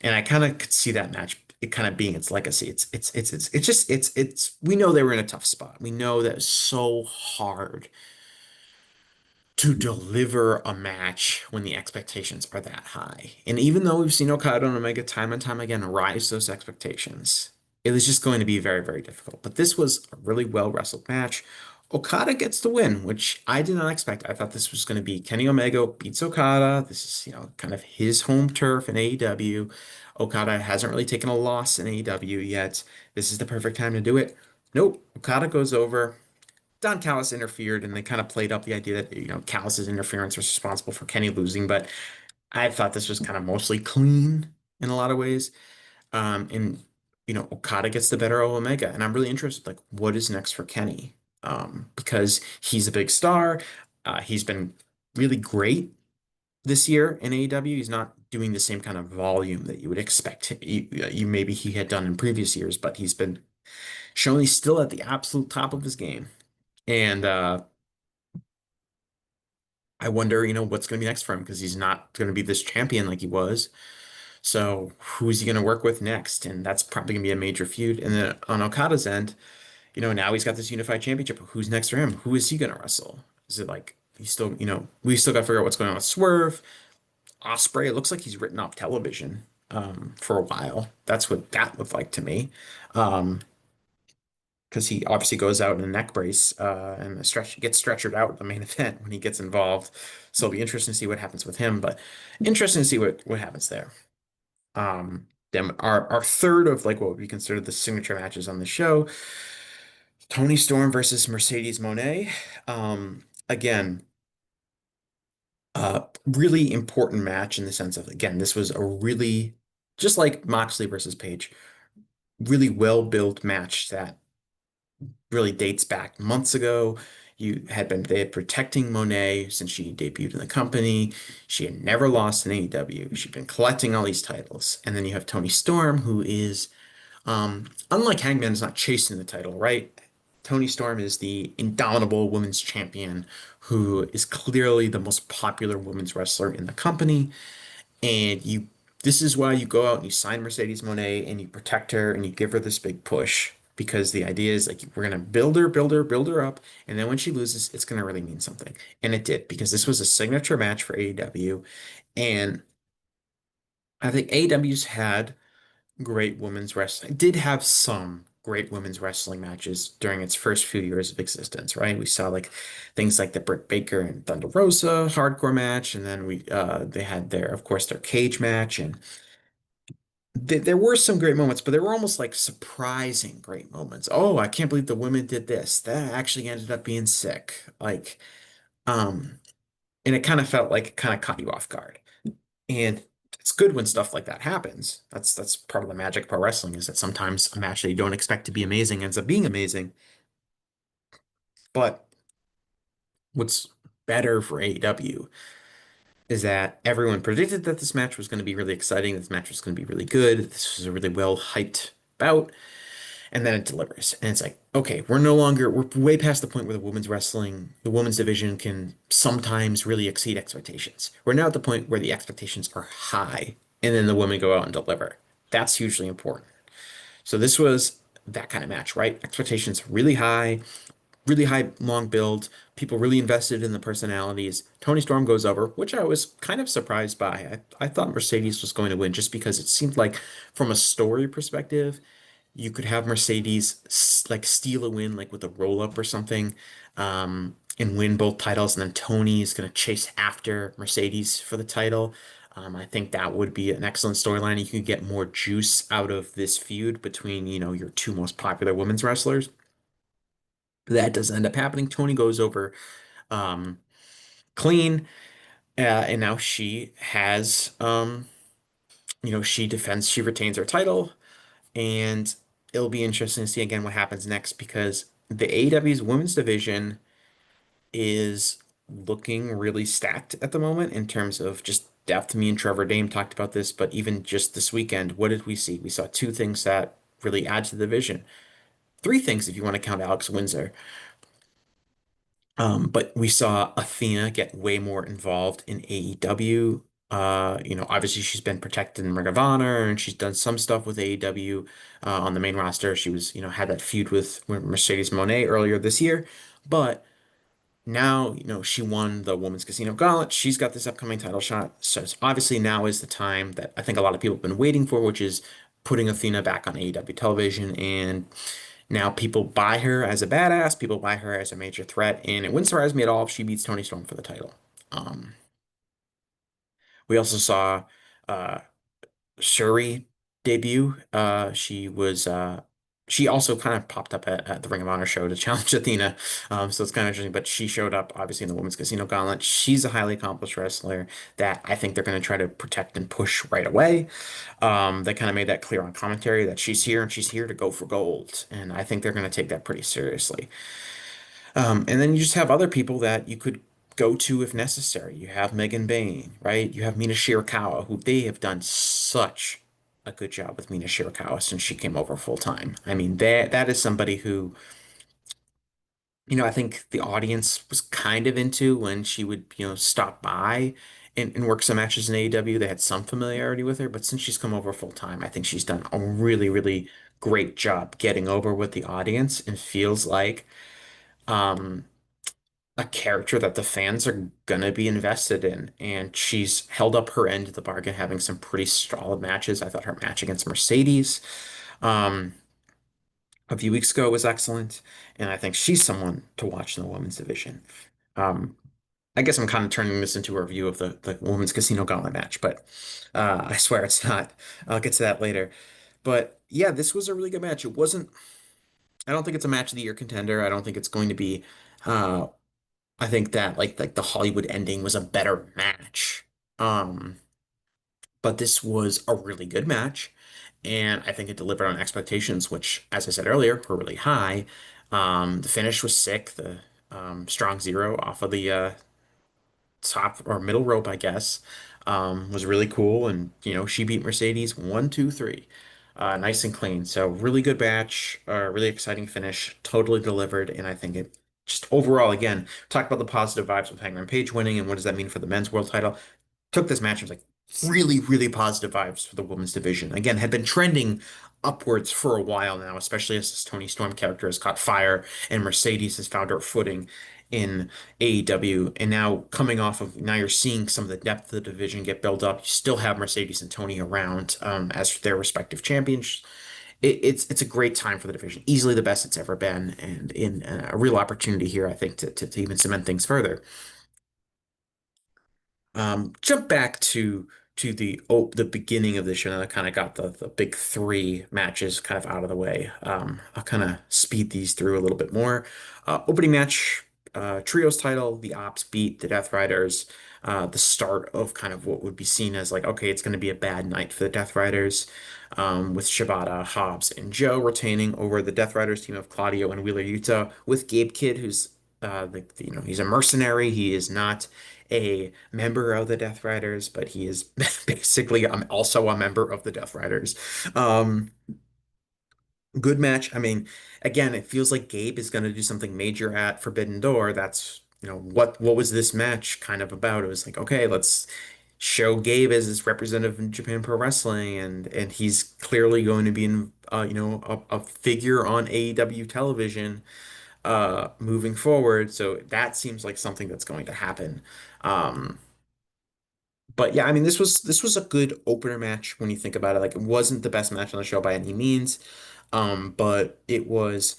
And I kind of could see that match, it kind of being its legacy. We know they were in a tough spot. We know that it's so hard to deliver a match when the expectations are that high. And even though we've seen Okada and Omega time and time again rise those expectations, it was just going to be very, very difficult. But this was a really well wrestled match. Okada gets the win, which I did not expect. I thought this was going to be Kenny Omega beats Okada. This is, kind of his home turf in AEW. Okada hasn't really taken a loss in AEW yet. This is the perfect time to do it. Nope. Okada goes over. Don Callis interfered, and they kind of played up the idea that Callis's interference was responsible for Kenny losing. But I thought this was kind of mostly clean in a lot of ways. And Okada gets the better of Omega, and I'm really interested, like, what is next for Kenny? Because he's a big star. He's been really great this year in AEW. He's not doing the same kind of volume that you would expect maybe he had done in previous years, but he's been showing he's still at the absolute top of his game. And I wonder, what's going to be next for him because he's not going to be this champion like he was. So who's he going to work with next? And that's probably going to be a major feud. And then on Okada's end, now he's got this unified championship. Who's next for him? Who is he going to wrestle? Is it like he's still, we still got to figure out what's going on with Swerve, Osprey. It looks like he's written off television for a while. That's what that looked like to me. Because he obviously goes out in a neck brace and gets stretchered out at the main event when he gets involved. So it'll be interesting to see what happens with him, but interesting to see what happens there. Then our third of like what would be considered the signature matches on the show, Toni Storm versus Mercedes Moné. Again, really important match in the sense of, again, this was a really, just like Moxley versus Page, really well-built match that really dates back months ago. They had protecting Moné since she debuted in the company. She had never lost in AEW. She'd been collecting all these titles. And then you have Toni Storm, who is, unlike Hangman, is not chasing the title, right? Toni Storm is the indomitable women's champion who is clearly the most popular women's wrestler in the company. And this is why you go out and you sign Mercedes Moné and you protect her and you give her this big push because the idea is like we're gonna build her, build her, build her up, and then when she loses, it's gonna really mean something. And it did because this was a signature match for AEW, and I think AEW's had great women's wrestling. It did have some great women's wrestling matches during its first few years of existence, right? We saw like things like the Britt Baker and Thunder Rosa hardcore match, and then they had of course, their cage match, and there were some great moments, but there were almost like surprising great moments. Oh, I can't believe the women did this. That actually ended up being sick. Um, and it kind of felt like it kind of caught you off guard. And it's good when stuff like that happens. That's part of the magic of pro wrestling is that sometimes a match that you don't expect to be amazing ends up being amazing. But what's better for AEW is that everyone predicted that this match was going to be really exciting. This match was going to be really good. This was a really well hyped bout. And then it delivers. And it's like, okay, we're way past the point where the women's division can sometimes really exceed expectations. We're now at the point where the expectations are high, and then the women go out and deliver. That's hugely important. So this was that kind of match, right? Expectations really high, long build. People really invested in the personalities. Toni Storm goes over, which I was kind of surprised by. I thought Mercedes was going to win just because it seemed like, from a story perspective, you could have Mercedes like steal a win, like with a roll up or something, and win both titles. And then Toni is going to chase after Mercedes for the title. I think that would be an excellent storyline. You could get more juice out of this feud between, your two most popular women's wrestlers. That does end up happening. Toni goes over um, clean, and now she has, she retains her title. And it'll be interesting to see again what happens next because the AEW's women's division is looking really stacked at the moment in terms of just depth. Me and Trevor Dame talked about this, but even just this weekend, what did we see? We saw two things that really add to the division. Three things if you want to count Alex Windsor. But we saw Athena get way more involved in AEW. Obviously she's been protected in Ring of Honor and she's done some stuff with AEW on the main roster. She was, had that feud with Mercedes Mone earlier this year. But now, she won the Women's Casino Gauntlet. She's got this upcoming title shot. So obviously now is the time that I think a lot of people have been waiting for, which is putting Athena back on AEW television. And now people buy her as a badass, people buy her as a major threat, and it wouldn't surprise me at all if she beats Toni Storm for the title. Um, we also saw uh, Shuri debut. She also kind of popped up at the Ring of Honor show to challenge Athena. So it's kind of interesting, but she showed up obviously in the Women's Casino Gauntlet. She's a highly accomplished wrestler that I think they're going to try to protect and push right away. They kind of made that clear on commentary that she's here and she's here to go for gold. And I think they're going to take that pretty seriously. And then you just have other people that you could go to if necessary. You have Megan Bayne, right? You have Mina Shirakawa, who they have done such a good job with Mina Shirakawa since she came over full time. I mean, that is somebody who, I think the audience was kind of into when she would, stop by and work some matches in AEW. They had some familiarity with her, but since she's come over full time, I think she's done a really, really great job getting over with the audience and feels like um a character that the fans are gonna be invested in. And she's held up her end of the bargain, having some pretty solid matches. I thought her match against Mercedes um, a few weeks ago was excellent, and I think she's someone to watch in the women's division. Um, I guess I'm kind of turning this into a review of the women's Casino Gauntlet match, but I swear it's not. I'll get to that later. But yeah, this was a really good match. It wasn't. I don't think it's a match of the year contender. I don't think it's going to be. Uh, I think that like the Hollywood ending was a better match. Um, but this was a really good match, and I think it delivered on expectations, which, as I said earlier, were really high. The finish was sick. The strong zero off of the top or middle rope, I guess, was really cool. And she beat Mercedes 1, 2, 3, nice and clean. So really good match, really exciting finish, totally delivered. And I think it just overall, again, talk about the positive vibes with Hangman Page winning and what does that mean for the men's world title. Took this match and was like really, really positive vibes for the women's division. Again, had been trending upwards for a while now, especially as this Toni Storm character has caught fire and Mercedes has found her footing in AEW. And now coming off of now you're seeing some of the depth of the division get built up. You still have Mercedes and Toni around as their respective champions. It's a great time for the division, easily the best it's ever been, and in a real opportunity here, I think, to even cement things further. Jump back to to the beginning of the show. And I kind of got the big three matches kind of out of the way. I'll kind of speed these through a little bit more. Opening match, trios title, the Ops beat the Death Riders. The start of kind of what would be seen as like, okay, it's going to be a bad night for the Death Riders, with Shibata, Hobbs, and Joe retaining over the Death Riders team of Claudio and Wheeler Yuta, with Gabe Kidd, who's he's a mercenary. He is not a member of the Death Riders, but he is basically also a member of the Death Riders. Um, Good match. I mean, again, it feels like Gabe is going to do something major at Forbidden Door. That's, what was this match kind of about? It was like, okay, let's show Gabe as this representative in Japan Pro Wrestling, and he's clearly going to be in, a figure on AEW television, moving forward. So that seems like something that's going to happen. Um, but yeah, I mean, this was a good opener match when you think about it. Like, it wasn't the best match on the show by any means, but it was,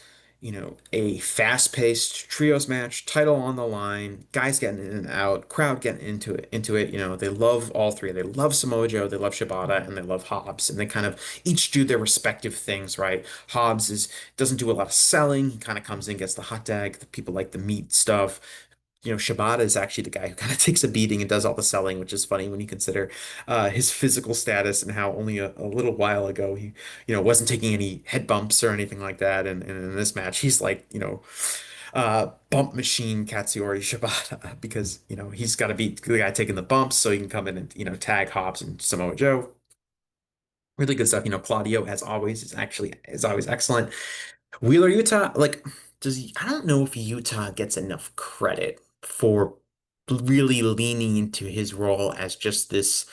a fast-paced trios match, title on the line, guys getting in and out, crowd getting into it. They love all three. They love Samoa Joe, they love Shibata, and they love Hobbs, and they kind of each do their respective things, right? Hobbs doesn't do a lot of selling. He kind of comes in, gets the hot tag. The people like the meat stuff. Shibata is actually the guy who kind of takes a beating and does all the selling, which is funny when you consider his physical status and how only a little while ago he, wasn't taking any head bumps or anything like that. And in this match, he's like, bump machine Katsuyori Shibata because, he's got to beat the guy taking the bumps so he can come in and, tag Hobbs and Samoa Joe. Really good stuff. Claudio, as always, is always excellent. Wheeler Utah, like, I don't know if Utah gets enough credit for really leaning into his role as just this,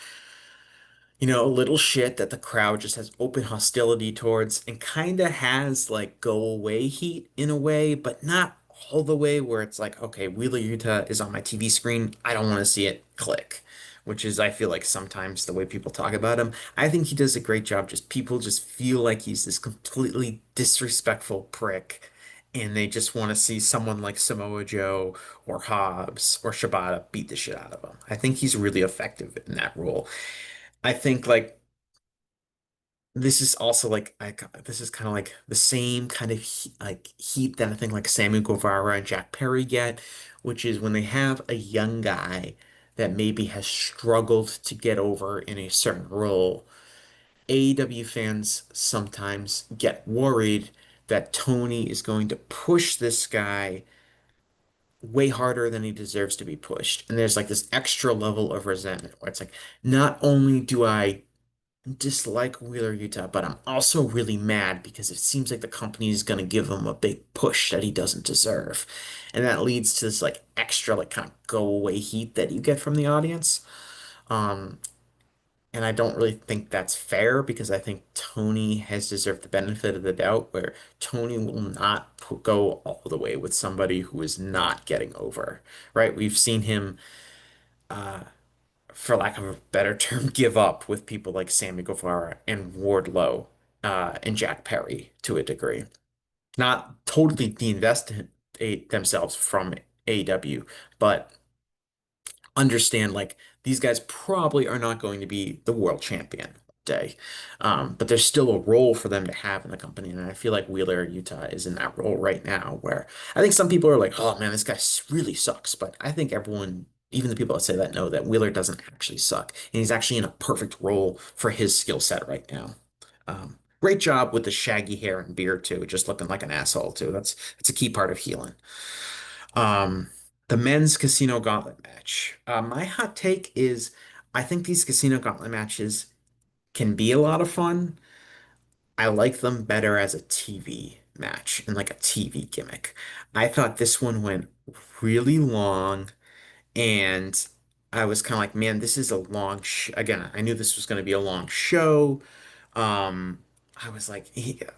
little shit that the crowd just has open hostility towards, and kind of has like go away heat in a way, but not all the way where it's like, okay, Wheeler Utah is on my TV screen. I don't want to see it click, which is, I feel like, sometimes the way people talk about him. I think he does a great job. Just people just feel like he's this completely disrespectful prick. And they just want to see someone like Samoa Joe or Hobbs or Shibata beat the shit out of him. I think he's really effective in that role. I think like this is also like this is kind of like the same kind of heat that I think like Sammy Guevara and Jack Perry get, which is when they have a young guy that maybe has struggled to get over in a certain role. AEW fans sometimes get worried that Tony is going to push this guy way harder than he deserves to be pushed. And there's like this extra level of resentment where it's like, not only do I dislike Wheeler Utah, but I'm also really mad because it seems like the company is going to give him a big push that he doesn't deserve. And that leads to this like extra like kind of go away heat that you get from the audience. Um, and I don't really think that's fair because I think Tony has deserved the benefit of the doubt where Tony will not go all the way with somebody who is not getting over, right? We've seen him, uh, for lack of a better term, give up with people like Sammy Guevara and Wardlow, and Jack Perry to a degree. Not totally themselves from AEW, but understand like these guys probably are not going to be the world champion day. But there's still a role for them to have in the company. And I feel like Wheeler Utah is in that role right now where I think some people are like, oh man, this guy really sucks. But I think everyone, even the people that say that, know that Wheeler doesn't actually suck. And he's actually in a perfect role for his skill set right now. Great job with the shaggy hair and beard too, just looking like an asshole too. That's a key part of healing. Um, the men's casino gauntlet match. My hot take is I think these casino gauntlet matches can be a lot of fun. I like them better as a TV match and like a TV gimmick. I thought this one went really long, and I was kind of like, man, this is a long sh again, I knew this was going to be a long show. Um, I was like,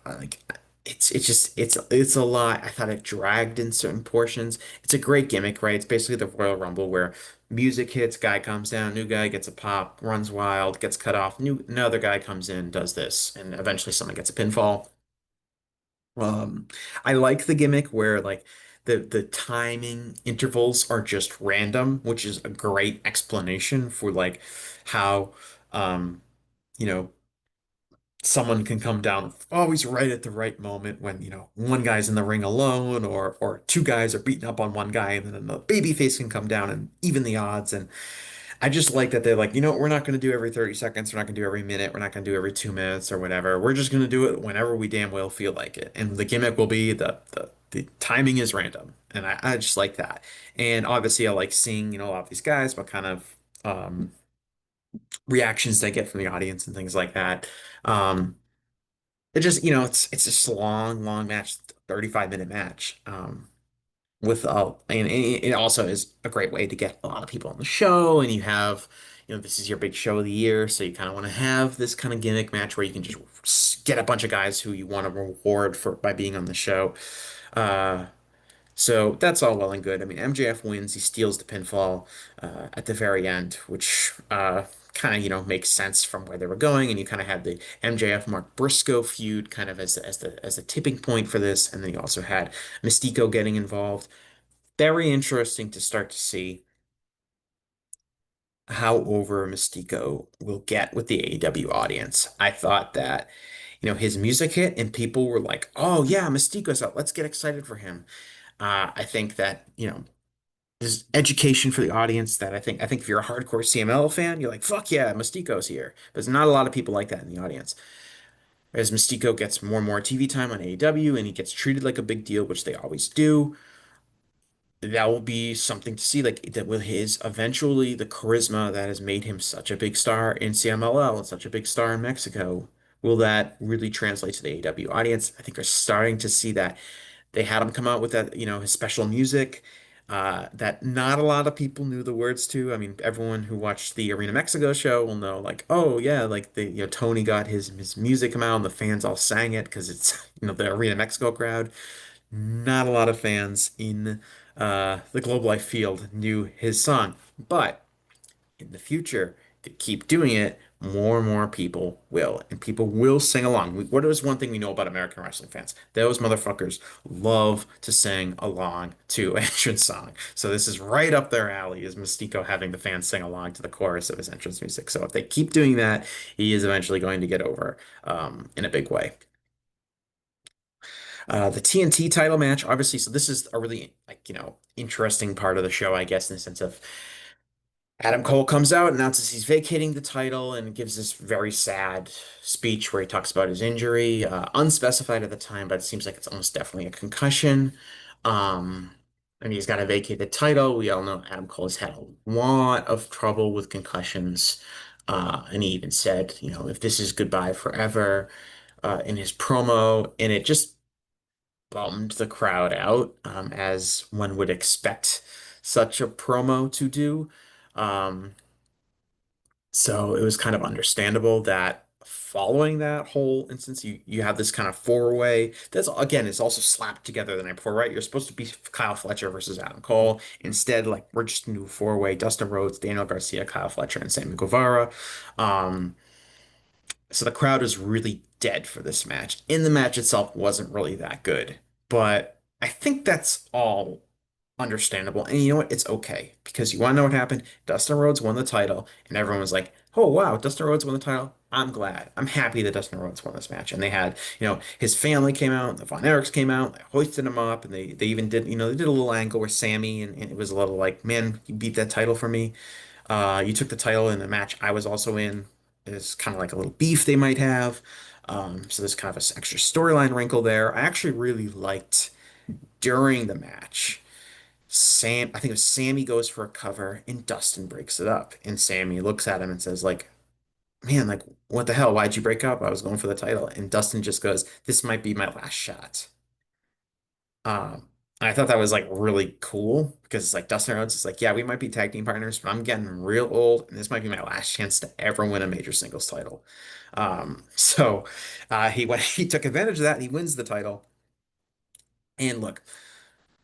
like it's a lot. I thought it dragged in certain portions. It's a great gimmick, right? It's basically the Royal Rumble where music hits, guy comes down, new guy gets a pop, runs wild, gets cut off, another guy comes in, does this, and eventually someone gets a pinfall. Um, I like the gimmick where like the timing intervals are just random, which is a great explanation for like how you know someone can come down always right at the right moment when, one guy's in the ring alone or two guys are beating up on one guy and then another baby face can come down and even the odds. And I just like that they're like, we're not going to do every 30 seconds. We're not going to do every minute. We're not going to do every 2 minutes or whatever. We're just going to do it whenever we damn well feel like it. And the gimmick will be the timing is random. And I just like that. And obviously I like seeing, a lot of these guys, what kind of reactions they get from the audience and things like that. Um, it just, it's just a long, long match, 35-minute match. With and it also is a great way to get a lot of people on the show, and you have, this is your big show of the year, so you kind of want to have this kind of gimmick match where you can just get a bunch of guys who you want to reward for by being on the show. Uh, so that's all well and good. I mean, MJF wins. He steals the pinfall at the very end, which kind of, makes sense from where they were going. And you kind of had the MJF Mark Briscoe feud kind of as the tipping point for this. And then you also had Mystico getting involved. Very interesting to start to see how over Mystico will get with the AEW audience. I thought that, his music hit and people were like, "Oh yeah, Mystico's out. Let's get excited for him." I think that, there's education for the audience that I think if you're a hardcore CML fan, you're like, fuck yeah, Mystico's here. But there's not a lot of people like that in the audience. As Mystico gets more and more TV time on AEW and he gets treated like a big deal, which they always do, that will be something to see. Like that with his eventually the charisma that has made him such a big star in CMLL and such a big star in Mexico, will that really translate to the AEW audience? I think they're starting to see that. They had him come out with that, his special music that not a lot of people knew the words to. I mean, everyone who watched the Arena Mexico show will know, like, oh yeah, like Tony got his music come out and the fans all sang it because it's the Arena Mexico crowd. Not a lot of fans in the Globe Life field knew his song, but in the future, if they keep doing it, more and more people will, and people will sing along. What is one thing we know about American wrestling fans? Those motherfuckers love to sing along to entrance song. So this is right up their alley, is Mystico having the fans sing along to the chorus of his entrance music. So if they keep doing that, he is eventually going to get over in a big way. The TNT title match, obviously, so this is a really like, interesting part of the show, I guess, in the sense of Adam Cole comes out, announces he's vacating the title, and gives this very sad speech where he talks about his injury, unspecified at the time, but it seems like it's almost definitely a concussion. Um, and he's got to vacate the title. We all know Adam Cole has had a lot of trouble with concussions. And he even said, if this is goodbye forever, in his promo, and it just bummed the crowd out, as one would expect such a promo to do. Um, so it was kind of understandable that following that whole instance, you have this kind of four-way. That's again, it's also slapped together the night before, right? You're supposed to be Kyle Fletcher versus Adam Cole. Instead, like we're just gonna do a four-way: Dustin Rhodes, Daniel Garcia, Kyle Fletcher, and Sammy Guevara. Um, so the crowd is really dead for this match. And the match itself wasn't really that good, but I think that's all understandable. And you know what? It's okay because you want to know what happened? Dustin Rhodes won the title, and everyone was like, "Oh wow, Dustin Rhodes won the title." I'm glad. I'm happy that Dustin Rhodes won this match. And they had, his family came out, the Von Erichs came out, they hoisted him up, and they even did, they did a little angle where Sammy and it was a little like, "Man, you beat that title for me. You took the title in a match I was also in." It's kind of like a little beef they might have. So there's kind of an extra storyline wrinkle there. I actually really liked during the match. I think it was Sammy goes for a cover and Dustin breaks it up. And Sammy looks at him and says, like, "Man, like, what the hell? Why'd you break up? I was going for the title." And Dustin just goes, "This might be my last shot." And I thought that was like really cool because it's like Dustin Rhodes is like, "Yeah, we might be tag team partners, but I'm getting real old, and this might be my last chance to ever win a major singles title." So he went, he took advantage of that and he wins the title. And look,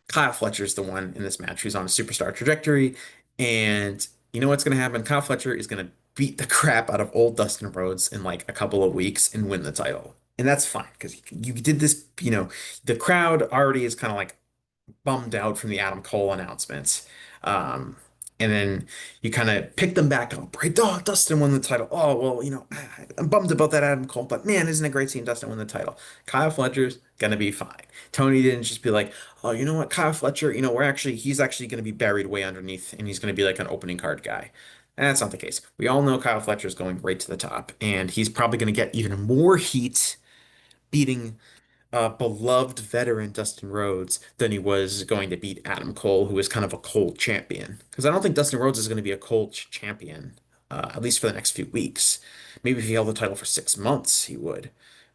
Kyle Fletcher's the one in this match who's on a superstar trajectory. And you know what's going to happen? Kyle Fletcher is going to beat the crap out of old Dustin Rhodes in like a couple of weeks and win the title. And that's fine because you did this, the crowd already is kind of like bummed out from the Adam Cole announcements. Um, and then you kind of pick them back up, right? Oh, Dustin won the title. Oh, well, I'm bummed about that Adam Cole, but man, isn't it great seeing Dustin win the title? Kyle Fletcher's gonna be fine. Tony didn't just be like, oh, you know what, Kyle Fletcher, he's actually gonna be buried way underneath and he's gonna be like an opening card guy. And that's not the case. We all know Kyle Fletcher's going right to the top, and he's probably gonna get even more heat beating beloved veteran Dustin Rhodes than he was going to beat Adam Cole, who is kind of a cold champion. Because I don't think Dustin Rhodes is going to be a cold champion, at least for the next few weeks. Maybe if he held the title for 6 months, he would.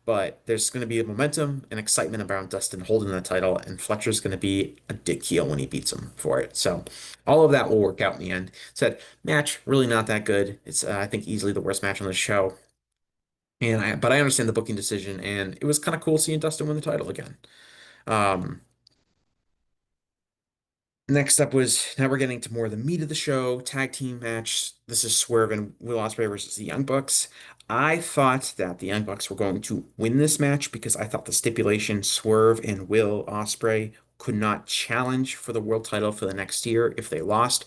But there's going to be a momentum and excitement around Dustin holding the title, and Fletcher's going to be a dick heel when he beats him for it. So all of that will work out in the end. Said match really not that good. It's I think easily the worst match on the show. But I understand the booking decision, and it was kind of cool seeing Dustin win the title again. Um, Next up was now we're getting to more of the meat of the show, tag team match. This is Swerve and Will Ospreay versus the Young Bucks. I thought that the Young Bucks were going to win this match because I thought the stipulation Swerve and Will Ospreay could not challenge for the world title for the next year if they lost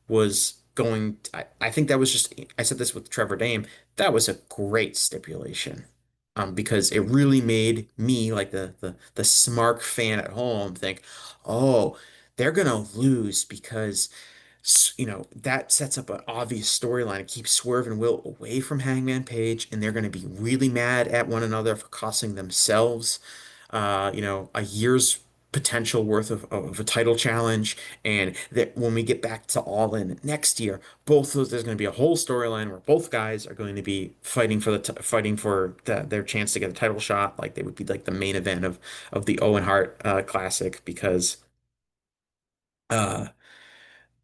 was going. I think that was just. I said this with Trevor Dame. That was a great stipulation. Because it really made me, like the Smark fan at home, think, oh, they're gonna lose because that sets up an obvious storyline. It keeps Swerve and Will away from Hangman Page, and they're gonna be really mad at one another for costing themselves, a year's potential worth of a title challenge. And that when we get back to All In next year, both those there's going to be a whole storyline where both guys are going to be fighting for their chance to get a title shot. Like they would be like the main event of the Owen Hart Classic because. Uh,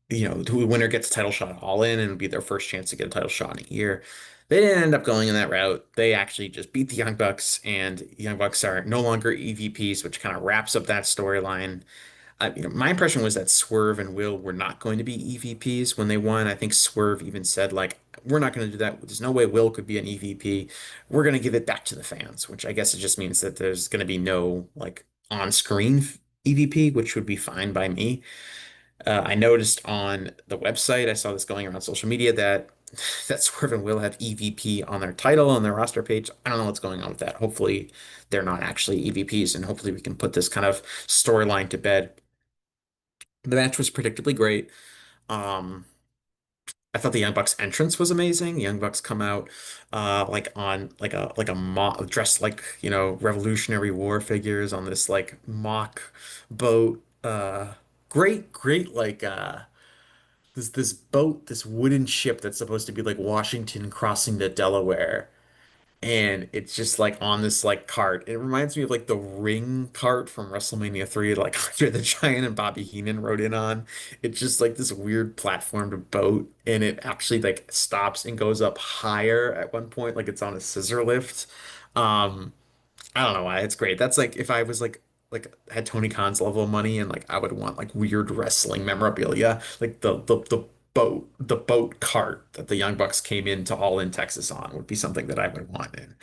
the winner gets a title shot All In and it'll be their first chance to get a title shot in a year. They didn't end up going in that route. They actually just beat the Young Bucks, and the Young Bucks are no longer EVPs, which kind of wraps up that storyline. My impression was that Swerve and Will were not going to be EVPs when they won. I think Swerve even said, like, we're not going to do that. There's no way Will could be an EVP. We're going to give it back to the fans, which I guess it just means that there's going to be no, like, on-screen EVP, which would be fine by me. I noticed on the website, I saw this going around social media that that Swerve and Will have EVP on their title on their roster page. I don't know what's going on with that. Hopefully, they're not actually EVPs, and hopefully, we can put this kind of storyline to bed. The match was predictably great. Um, I thought the Young Bucks entrance was amazing. The Young Bucks come out like on like a mock dressed like, Revolutionary War figures on this like mock boat. Great like this boat, this wooden ship that's supposed to be like Washington crossing the Delaware. And it's just like on this like cart. It reminds me of like the ring cart from WrestleMania 3, like Andre the Giant and Bobby Heenan rode in on. It's just like this weird platformed boat, and it actually like stops and goes up higher at one point, like it's on a scissor lift. Um, I don't know why. It's great. That's like if I was like had Tony Khan's level of money and like I would want like weird wrestling memorabilia, like the boat cart that the Young Bucks came into All In Texas on would be something that I would want. And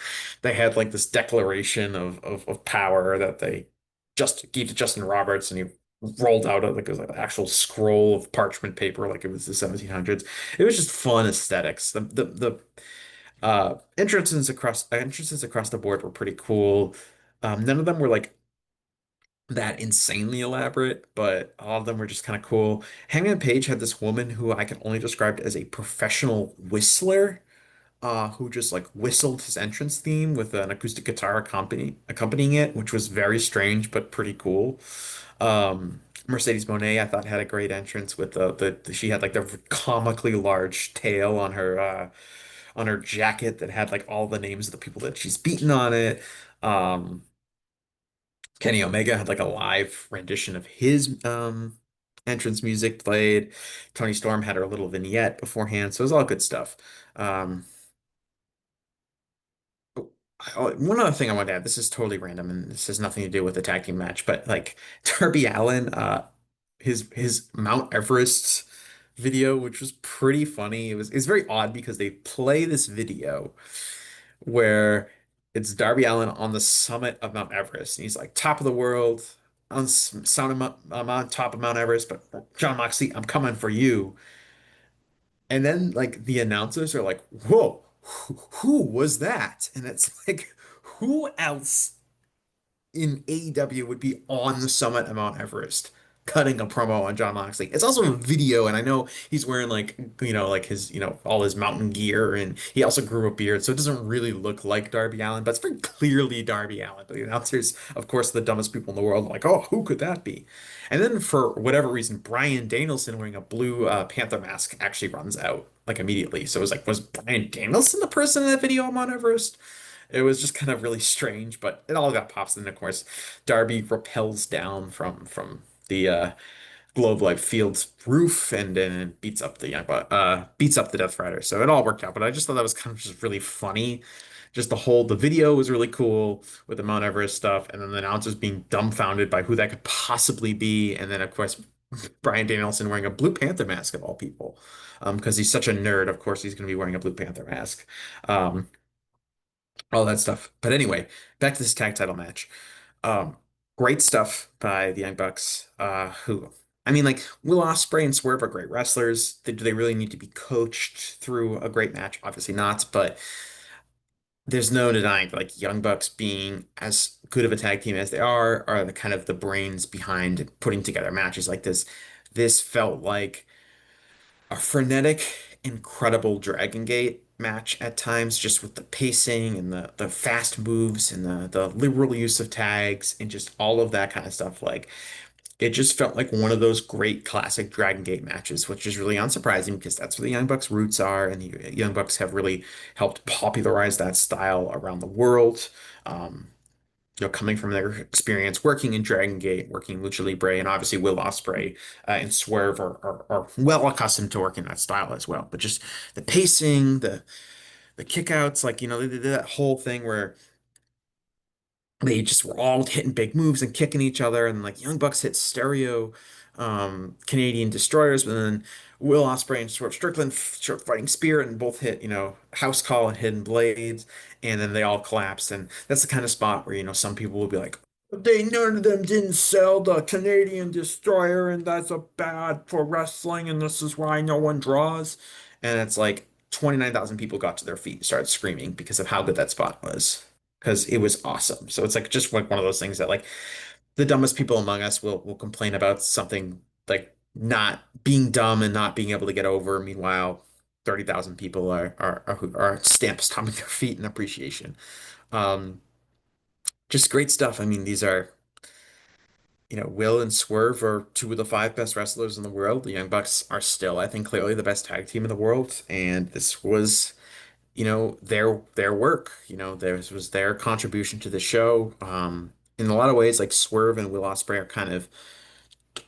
they had like this declaration of power that they just gave to Justin Roberts, and he rolled out like it was like an actual scroll of parchment paper like it was the 1700s. It was just fun aesthetics. The entrances across the board were pretty cool. None of them were like that insanely elaborate, but all of them were just kind of cool. Hangman Page had this woman who I can only describe as a professional whistler, who just like whistled his entrance theme with an acoustic guitar accompanying it, which was very strange but pretty cool. Mercedes Monet, I thought had a great entrance with she had like the comically large tail on her jacket that had like all the names of the people that she's beaten on it. Um, Kenny Omega had like a live rendition of his entrance music played. Toni Storm had her little vignette beforehand, so it was all good stuff. Um, One other thing I want to add, this is totally random and this has nothing to do with the tag team match, but like Darby Allin, his Mount Everest video, which was pretty funny. It's very odd because they play this video where it's Darby Allin on the summit of Mount Everest, and he's like top of the world. I'm on top of Mount Everest, but Jon Moxley, I'm coming for you. And then like the announcers are like, "Whoa, who was that?" And it's like, who else in AEW would be on the summit of Mount Everest cutting a promo on Jon Moxley? It's also a video, and I know he's wearing like, like his, all his mountain gear, and he also grew a beard, so it doesn't really look like Darby Allin, but it's very clearly Darby Allin. But the announcers, of course, the dumbest people in the world, are like, oh, who could that be? And then for whatever reason, Bryan Danielson wearing a blue Panther mask actually runs out like immediately. So it was like, was Bryan Danielson the person in that video on Mount Everest? It was just kind of really strange, but it all got pops. And of course, Darby rappels down from the Globe Life Field's roof and then beats up the Death Rider. So it all worked out. But I just thought that was kind of just really funny. Just the video was really cool with the Mount Everest stuff, and then the announcers being dumbfounded by who that could possibly be, and then of course Bryan Danielson wearing a Blue Panther mask of all people, because he's such a nerd. Of course, he's going to be wearing a Blue Panther mask. Um, all that stuff. But anyway, back to this tag title match. Um, Great stuff by the Young Bucks, who, I mean, like, Will Ospreay and Swerve are great wrestlers. Do they really need to be coached through a great match? Obviously not, but there's no denying, like, Young Bucks being as good of a tag team as they are the kind of the brains behind putting together matches like this. This felt like a frenetic, incredible Dragon Gate match at times, just with the pacing and the fast moves and the liberal use of tags and just all of that kind of stuff. Like it just felt like one of those great classic Dragon Gate matches, which is really unsurprising because that's where the Young Bucks' roots are, and the Young Bucks have really helped popularize that style around the world. Um, Coming from their experience working in Dragon Gate, working Lucha Libre, and obviously Will Ospreay and Swerve are well accustomed to working that style as well. But just the pacing, the kickouts, like they did that whole thing where they just were all hitting big moves and kicking each other, and like Young Bucks hit stereo Canadian destroyers, but then Will Ospreay and Swerve Strickland short fighting spear and both hit house call and hidden blades, and then they all collapsed. And that's the kind of spot where some people will be like, they none of them didn't sell the Canadian destroyer, and that's a bad for wrestling, and this is why no one draws. And it's like 29,000 people got to their feet and started screaming because of how good that spot was, because it was awesome. So it's like just like one of those things that like the dumbest people among us will complain about something like not being dumb and not being able to get over. Meanwhile, 30,000 people are stomping their feet in appreciation. Um, just great stuff. I mean, these are, Will and Swerve are two of the five best wrestlers in the world. The Young Bucks are still, I think, clearly the best tag team in the world. And this was their work. This was their contribution to the show. In a lot of ways, like Swerve and Will Ospreay are kind of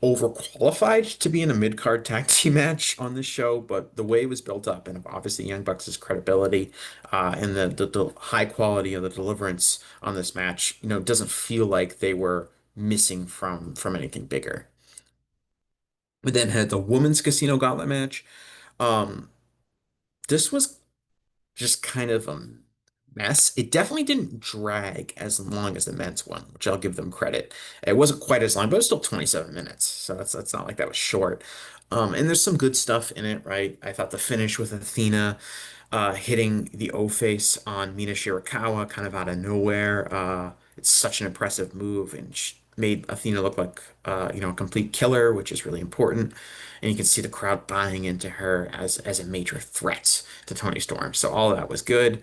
overqualified to be in a mid-card tag team match on this show, but the way it was built up, and obviously Young Bucks' credibility, and the high quality of the deliverance on this match, doesn't feel like they were missing from anything bigger. We then had the women's casino gauntlet match. Um, this was just kind of a mess. It definitely didn't drag as long as the men's one, which I'll give them credit. It wasn't quite as long, but it was still 27 minutes. So that's not like that was short. And there's some good stuff in it, right? I thought the finish with Athena hitting the O face on Mina Shirakawa kind of out of nowhere. It's such an impressive move and made Athena look like a complete killer, which is really important. And you can see the crowd buying into her as a major threat to Toni Storm. So all of that was good.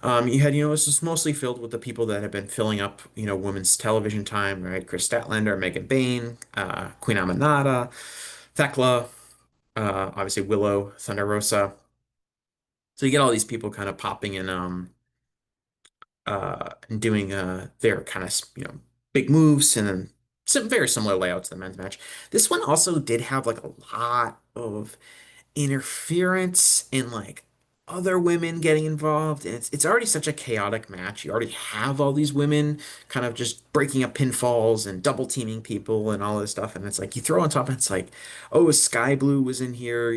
You had, this was mostly filled with the people that have been filling up, women's television time, right? Chris Statlander, Megan Bayne, Queen Aminata, Thekla, obviously Willow, Thunder Rosa. So you get all these people kind of popping in, and doing their kind of, big moves, and then some very similar layouts to the men's match. This one also did have like a lot of interference and like other women getting involved, and it's already such a chaotic match. You already have all these women kind of just breaking up pinfalls and double teaming people and all this stuff, and it's like you throw on top and it's like, oh, Sky Blue was in here,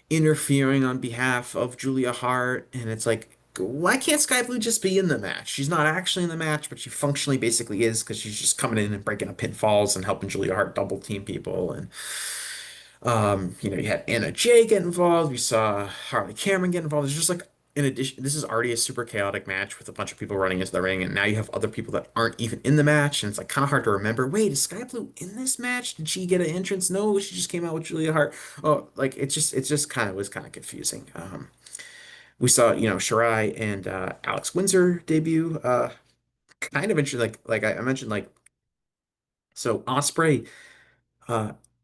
interfering on behalf of Julia Hart, and it's like, why can't Sky Blue just be in the match? She's not actually in the match, but she functionally basically is because she's just coming in and breaking up pinfalls and helping Julia Hart double team people. And you had Anna Jay get involved. We saw Harley Cameron get involved. It's just like, in addition, this is already a super chaotic match with a bunch of people running into the ring, and now you have other people that aren't even in the match, and it's like kind of hard to remember. Wait, is Sky Blue in this match? Did she get an entrance? No, she just came out with Julia Hart. Oh, like it just kind of was kind of confusing. We saw, Shirai and Alex Windsor debut. Kind of interesting. Like I mentioned, like so Osprey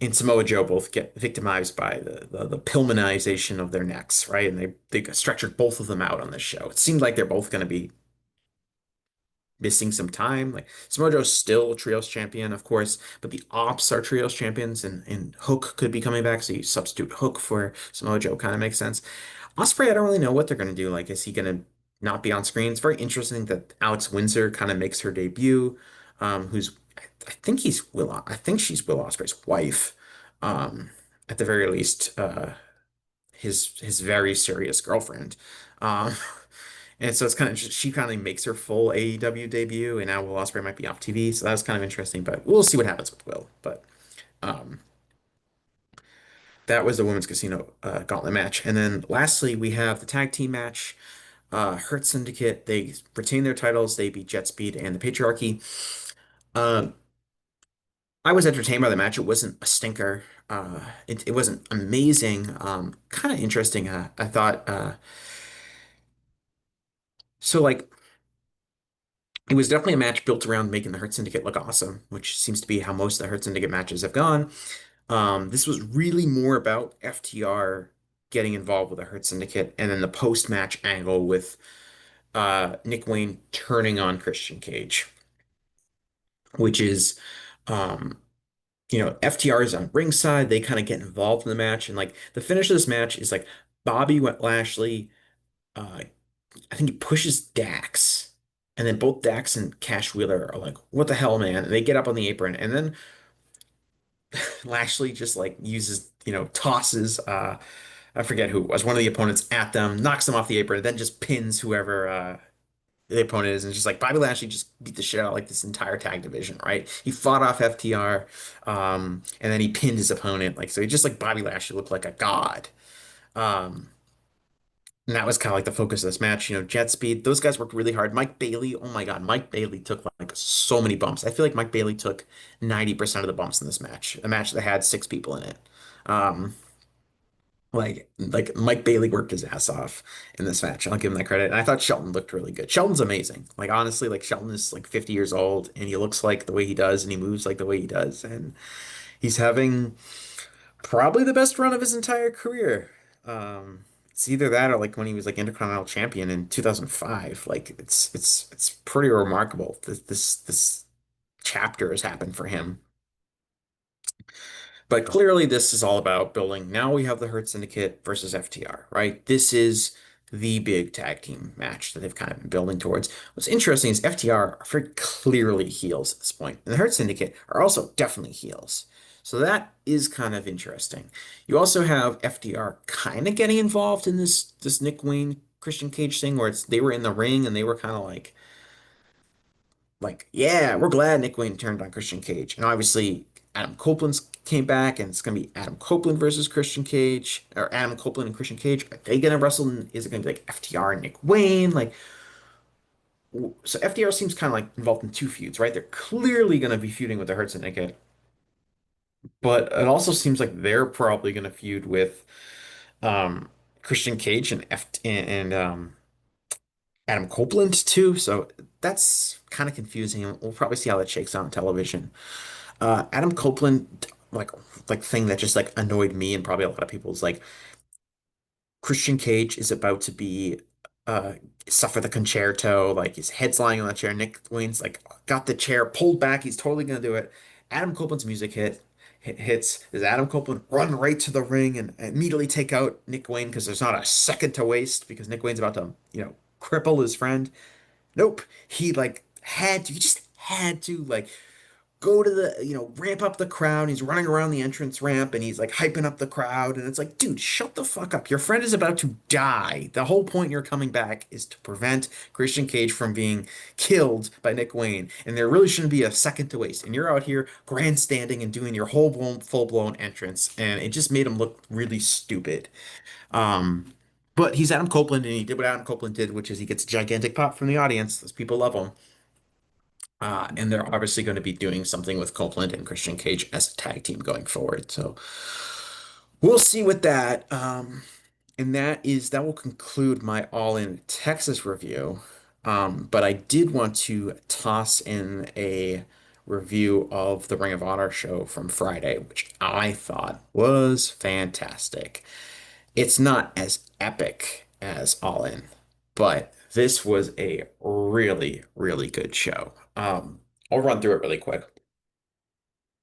and Samoa Joe both get victimized by the Pillmanization of their necks, right? And they stretchered both of them out on this show. It seemed like they're both going to be missing some time. Like Samoa Joe's still trios champion, of course, but the Ops are trios champions, and Hook could be coming back, so you substitute Hook for Samoa Joe. Kind of makes sense. Osprey, I don't really know what they're going to do. Like, is he going to not be on screen? It's very interesting that Alex Windsor kind of makes her debut. Who's I think she's Will Ospreay's wife. At the very least, his very serious girlfriend. Um, and so it's kind of she kind of makes her full AEW debut, and now Will Ospreay might be off TV, so that's kind of interesting. But we'll see what happens with Will. But um, that was the women's casino gauntlet match, and then lastly we have the tag team match. Hurt Syndicate, they retain their titles. They beat Jet Speed and the Patriarchy. Um, I was entertained by the match. It wasn't a stinker. It wasn't amazing. Kind of interesting. I thought so. Like it was definitely a match built around making the Hurt Syndicate look awesome, which seems to be how most of the Hurt Syndicate matches have gone. This was really more about FTR getting involved with the Hurt Syndicate, and then the post-match angle with Nick Wayne turning on Christian Cage, which is um, FTR is on ringside. They kind of get involved in the match, and like the finish of this match is like Bobby Lashley. I think he pushes Dax, and then both Dax and Cash Wheeler are like, "What the hell, man?" And they get up on the apron, and then Lashley just like uses, tosses. I forget who it was, one of the opponents at them, knocks them off the apron, and then just pins whoever the opponent is, and just like Bobby Lashley just beat the shit out of like this entire tag division, right? He fought off FTR, and then he pinned his opponent, like so. He just like Bobby Lashley looked like a god, um, and that was kind of like the focus of this match. Jet Speed, those guys worked really hard. Mike Bailey, oh my God, Mike Bailey took like so many bumps. I feel like Mike Bailey took 90% of the bumps in this match, a match that had six people in it. Um, like Mike Bailey worked his ass off in this match. I'll give him that credit. And I thought Shelton looked really good. Shelton's amazing. Like honestly, like Shelton is like 50 years old and he looks like the way he does and he moves like the way he does. And he's having probably the best run of his entire career. It's either that or like when he was like Intercontinental Champion in 2005. Like it's pretty remarkable. This chapter has happened for him. But clearly, this is all about building. Now we have the Hurt Syndicate versus FTR, right? This is the big tag team match that they've kind of been building towards. What's interesting is FTR are very clearly heels at this point, and the Hurt Syndicate are also definitely heels. So that is kind of interesting. You also have FTR kind of getting involved in this Nick Wayne Christian Cage thing, where they were in the ring and they were kind of like, yeah, we're glad Nick Wayne turned on Christian Cage. And obviously, Adam Copeland's came back, and it's going to be Adam Copeland versus Christian Cage, or Adam Copeland and Christian Cage. Are they going to wrestle? Is it going to be like FTR and Nick Wayne? Like, so FTR seems kind of like involved in two feuds, right? They're clearly going to be feuding with the Hurt Syndicate, but it also seems like they're probably going to feud with um, Christian Cage and Adam Copeland too. So that's kind of confusing, and we'll probably see how that shakes out on television. Adam Copeland, like thing that just like annoyed me and probably a lot of people is like Christian Cage is about to be uh suffer the concerto, like his head's lying on the chair. Nick Wayne's like got the chair pulled back, he's totally gonna do it. Adam Copeland's music hits. Does Adam Copeland run right to the ring and immediately take out Nick Wayne because there's not a second to waste because Nick Wayne's about to, cripple his friend? Nope. He just had to like go to the, ramp up the crowd. He's running around the entrance ramp and he's like hyping up the crowd. And it's like, dude, shut the fuck up. Your friend is about to die. The whole point you're coming back is to prevent Christian Cage from being killed by Nick Wayne. And there really shouldn't be a second to waste. And you're out here grandstanding and doing your whole blown, full blown entrance. And it just made him look really stupid. Um, but he's Adam Copeland and he did what Adam Copeland did, which is he gets a gigantic pop from the audience. Those people love him. And they're obviously going to be doing something with Copeland and Christian Cage as a tag team going forward. So we'll see with that. And that will conclude my All In Texas review. But I did want to toss in a review of the Ring of Honor show from Friday, which I thought was fantastic. It's not as epic as All In, but this was a really, really good show. I'll run through it really quick.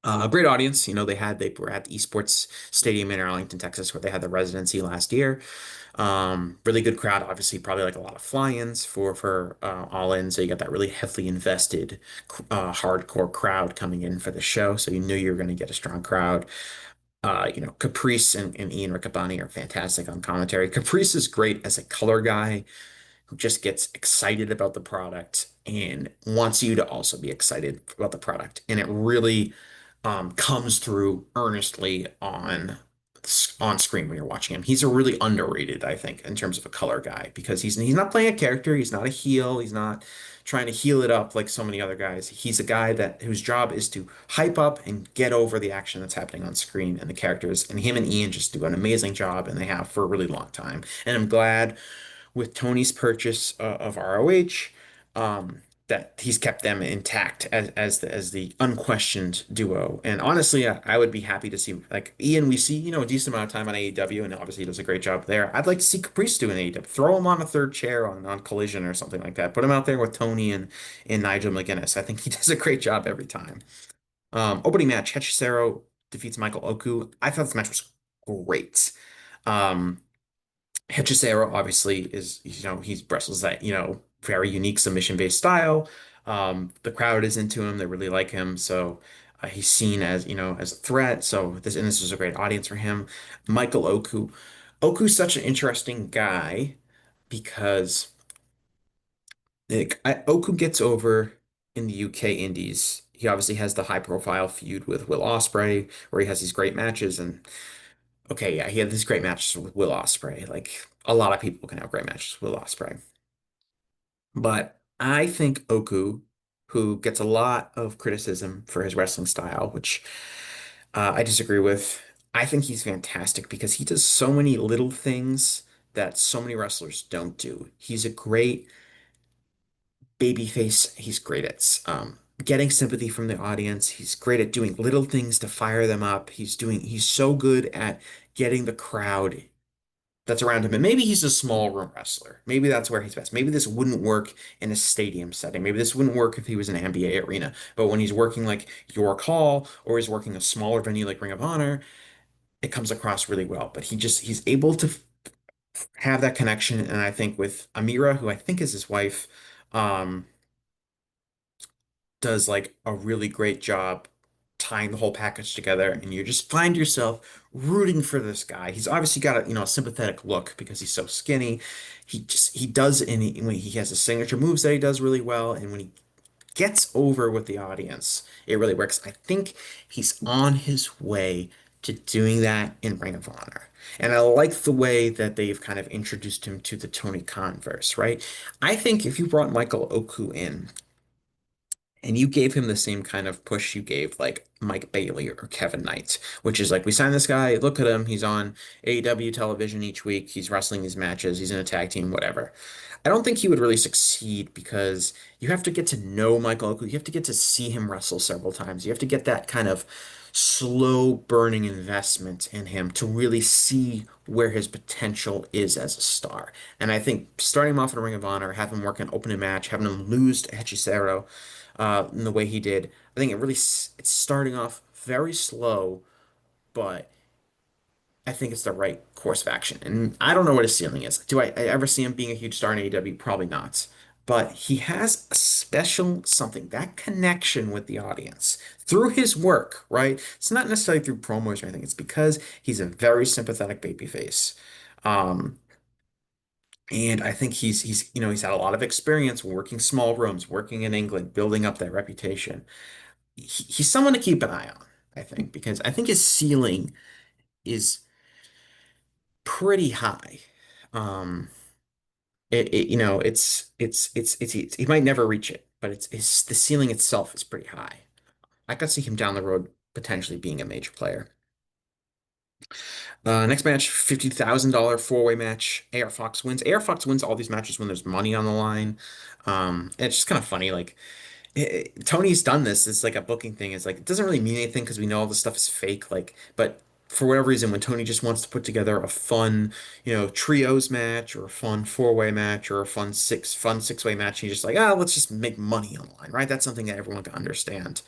A great audience. They were at the Esports Stadium in Arlington, Texas, where they had the residency last year. Really good crowd. Obviously, probably like a lot of fly-ins for All In. So you got that really heavily invested, hardcore crowd coming in for the show. So you knew you were going to get a strong crowd. Caprice and Ian Riccaboni are fantastic on commentary. Caprice is great as a color guy who just gets excited about the product and wants you to also be excited about the product. And it really comes through earnestly on screen when you're watching him. He's a really underrated, I think, in terms of a color guy because he's not playing a character. He's not a heel. He's not trying to heel it up like so many other guys. He's a guy that whose job is to hype up and get over the action that's happening on screen and the characters. And him and Ian just do an amazing job, and they have for a really long time. And I'm glad with Tony's purchase of ROH, that he's kept them intact as the unquestioned duo. And honestly, I would be happy to see like Ian. We see a decent amount of time on AEW, and obviously he does a great job there. I'd like to see Caprice do an AEW. Throw him on a third chair on Collision or something like that. Put him out there with Tony and Nigel McGuinness. I think he does a great job every time. Opening match: Hechicero defeats Michael Oku. I thought this match was great. Um, Hechicero obviously is, he wrestles that, very unique submission-based style. The crowd is into him. They really like him. So he's seen as, as a threat. So this was a great audience for him. Michael Oku. Oku's such an interesting guy because Oku gets over in the UK Indies. He obviously has the high-profile feud with Will Ospreay, where he has these great matches. And okay, yeah, he had these great matches with Will Ospreay. Like a lot of people can have great matches with Will Ospreay. But I think Oku, who gets a lot of criticism for his wrestling style, which I disagree with, I think he's fantastic because he does so many little things that so many wrestlers don't do. He's a great babyface. He's great at getting sympathy from the audience. He's great at doing little things to fire them up. He's so good at getting the crowd that's around him. And maybe he's a small room wrestler. Maybe that's where he's best. Maybe this wouldn't work in a stadium setting. Maybe this wouldn't work if he was in an NBA arena. But when he's working like York Hall or he's working a smaller venue like Ring of Honor, it comes across really well. But he's able to have that connection. And I think with Amira, who I think is his wife, um, does like a really great job tying the whole package together, and you just find yourself rooting for this guy. He's obviously got a sympathetic look because he's so skinny. He does, and when he has his signature moves that he does really well, and when he gets over with the audience, it really works. I think he's on his way to doing that in Ring of Honor. And I like the way that they've kind of introduced him to the Tony Khan verse, right? I think if you brought Michael Oku in and you gave him the same kind of push you gave like Mike Bailey or Kevin Knight, which is like, we signed this guy, look at him, he's on AEW television each week, he's wrestling these matches, he's in a tag team, whatever. I don't think he would really succeed because you have to get to know Michael Oakley, you have to get to see him wrestle several times, you have to get that kind of slow burning investment in him to really see where his potential is as a star. And I think starting him off in a Ring of Honor, having him work an opening match, having him lose to Hechicero, in the way he did. I think it's starting off very slow, but I think it's the right course of action. And I don't know what his ceiling is. Do I ever see him being a huge star in AEW? Probably not. but he has a special something, that connection with the audience through his work, right? It's not necessarily through promos or anything. It's because he's a very sympathetic babyface. Um, and I think he's had a lot of experience working small rooms, working in England, building up that reputation. He's someone to keep an eye on, I think, because I think his ceiling is pretty high. Um, he might never reach it, but it's the ceiling itself is pretty high. I could see him down the road potentially being a major player. Next match, $50,000 four-way match. AR Fox wins. AR Fox wins all these matches when there's money on the line. And it's just kind of funny. Like Tony's done this. It's like a booking thing. It's like it doesn't really mean anything because we know all this stuff is fake. Like, but for whatever reason, when Tony just wants to put together a fun, trios match or a fun four-way match or a fun six-way match, he's just like, let's just make money on the line, right? That's something that everyone can understand.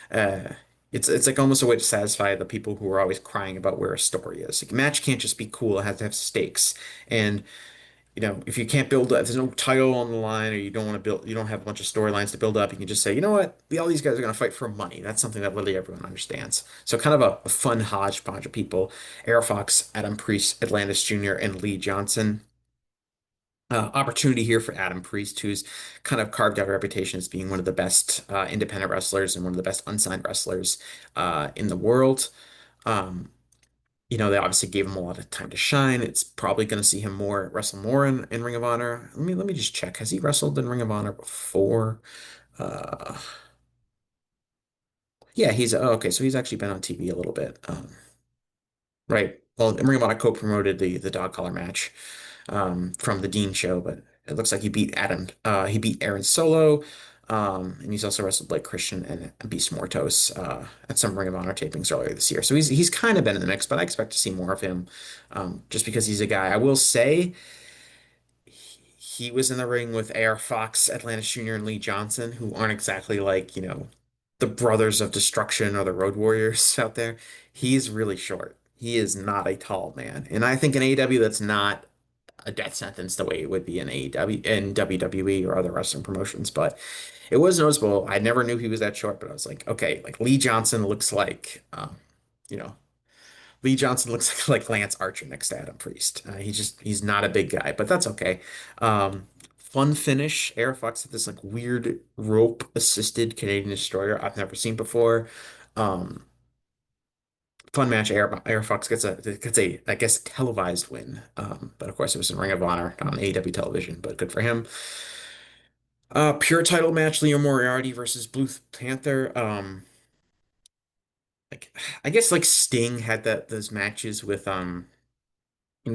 Uh, it's like almost a way to satisfy the people who are always crying about where a story is. Like, a match can't just be cool; it has to have stakes. And if you can't if there's no title on the line, or you don't want to build, you don't have a bunch of storylines to build up, you can just say, you know what, all these guys are going to fight for money. That's something that literally everyone understands. So kind of a fun hodgepodge of people: Air Fox, Adam Priest, Atlantis Jr., and Lee Johnson. Opportunity here for Adam Priest, who's kind of carved out a reputation as being one of the best independent wrestlers and one of the best unsigned wrestlers in the world. Um, they obviously gave him a lot of time to shine. It's probably going to see him wrestle more in Ring of Honor. Let me just check. Has he wrestled in Ring of Honor before? Uh, yeah, okay. So he's actually been on TV a little bit. Right. Well, Ring of Honor co-promoted the dog collar match from the Dean show, but it looks like he beat Adam. He beat Aaron Solo, and he's also wrestled Blake Christian and Beast Mortos at some Ring of Honor tapings earlier this year. So he's kind of been in the mix, but I expect to see more of him, just because he's a guy. I will say he was in the ring with AR Fox, Atlantis Jr., and Lee Johnson, who aren't exactly like, the brothers of destruction or the Road Warriors out there. He's really short. He is not a tall man. And I think in AEW, that's not a death sentence the way it would be in AEW, in WWE or other wrestling promotions. But it was noticeable. I never knew he was that short, but I was like, okay, like Lee Johnson looks like, you know, Lee Johnson looks like Lance Archer next to Adam Priest. He's not a big guy, but that's okay. Fun finish. Air Fox had this like weird rope assisted Canadian destroyer I've never seen before. Um, Fun match. Air Fox gets a I guess televised win. But of course it was in Ring of Honor on AEW television, but good for him. Pure title match: Leo Moriarty versus Blue Panther. Like I guess like Sting had those matches with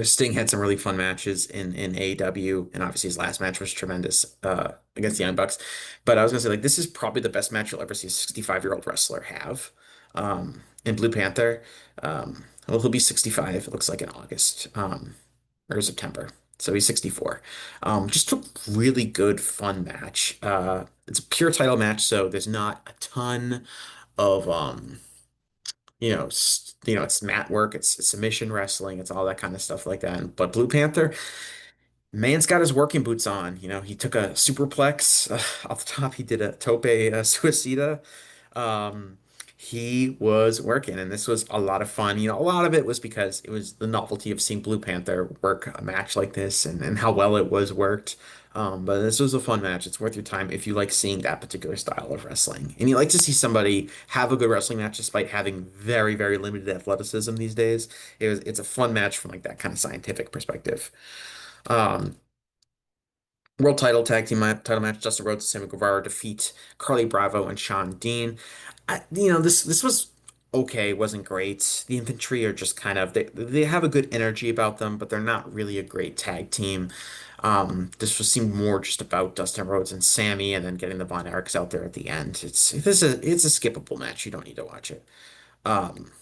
Sting had some really fun matches in AEW, and obviously his last match was tremendous against the Young Bucks. But I was gonna say, like, this is probably the best match you'll ever see a 65-year-old wrestler have. In Blue Panther. Well, he'll be 65, it looks like, in August, or September. So he's 64. Just a really good, fun match. It's a pure title match, so there's not a ton of it's mat work, it's submission wrestling, it's all that kind of stuff like that. But Blue Panther, man's got his working boots on. He took a superplex off the top. He did a tope suicida. Um, he was working, and this was a lot of fun. A lot of it was because it was the novelty of seeing Blue Panther work a match like this, and how well it was worked. But this was a fun match. It's worth your time if you like seeing that particular style of wrestling, and you like to see somebody have a good wrestling match despite having very, very limited athleticism these days. It's a fun match from like that kind of scientific perspective. Um, World title match: Dustin Rhodes and Sammy Guevara defeat Carly Bravo and Sean Dean. This was okay, wasn't great. The Infantry are just kind of they have a good energy about them, but they're not really a great tag team. This was seemed more just about Dustin Rhodes and Sammy, and then getting the Von Erichs out there at the end. It's a skippable match. You don't need to watch it. Um,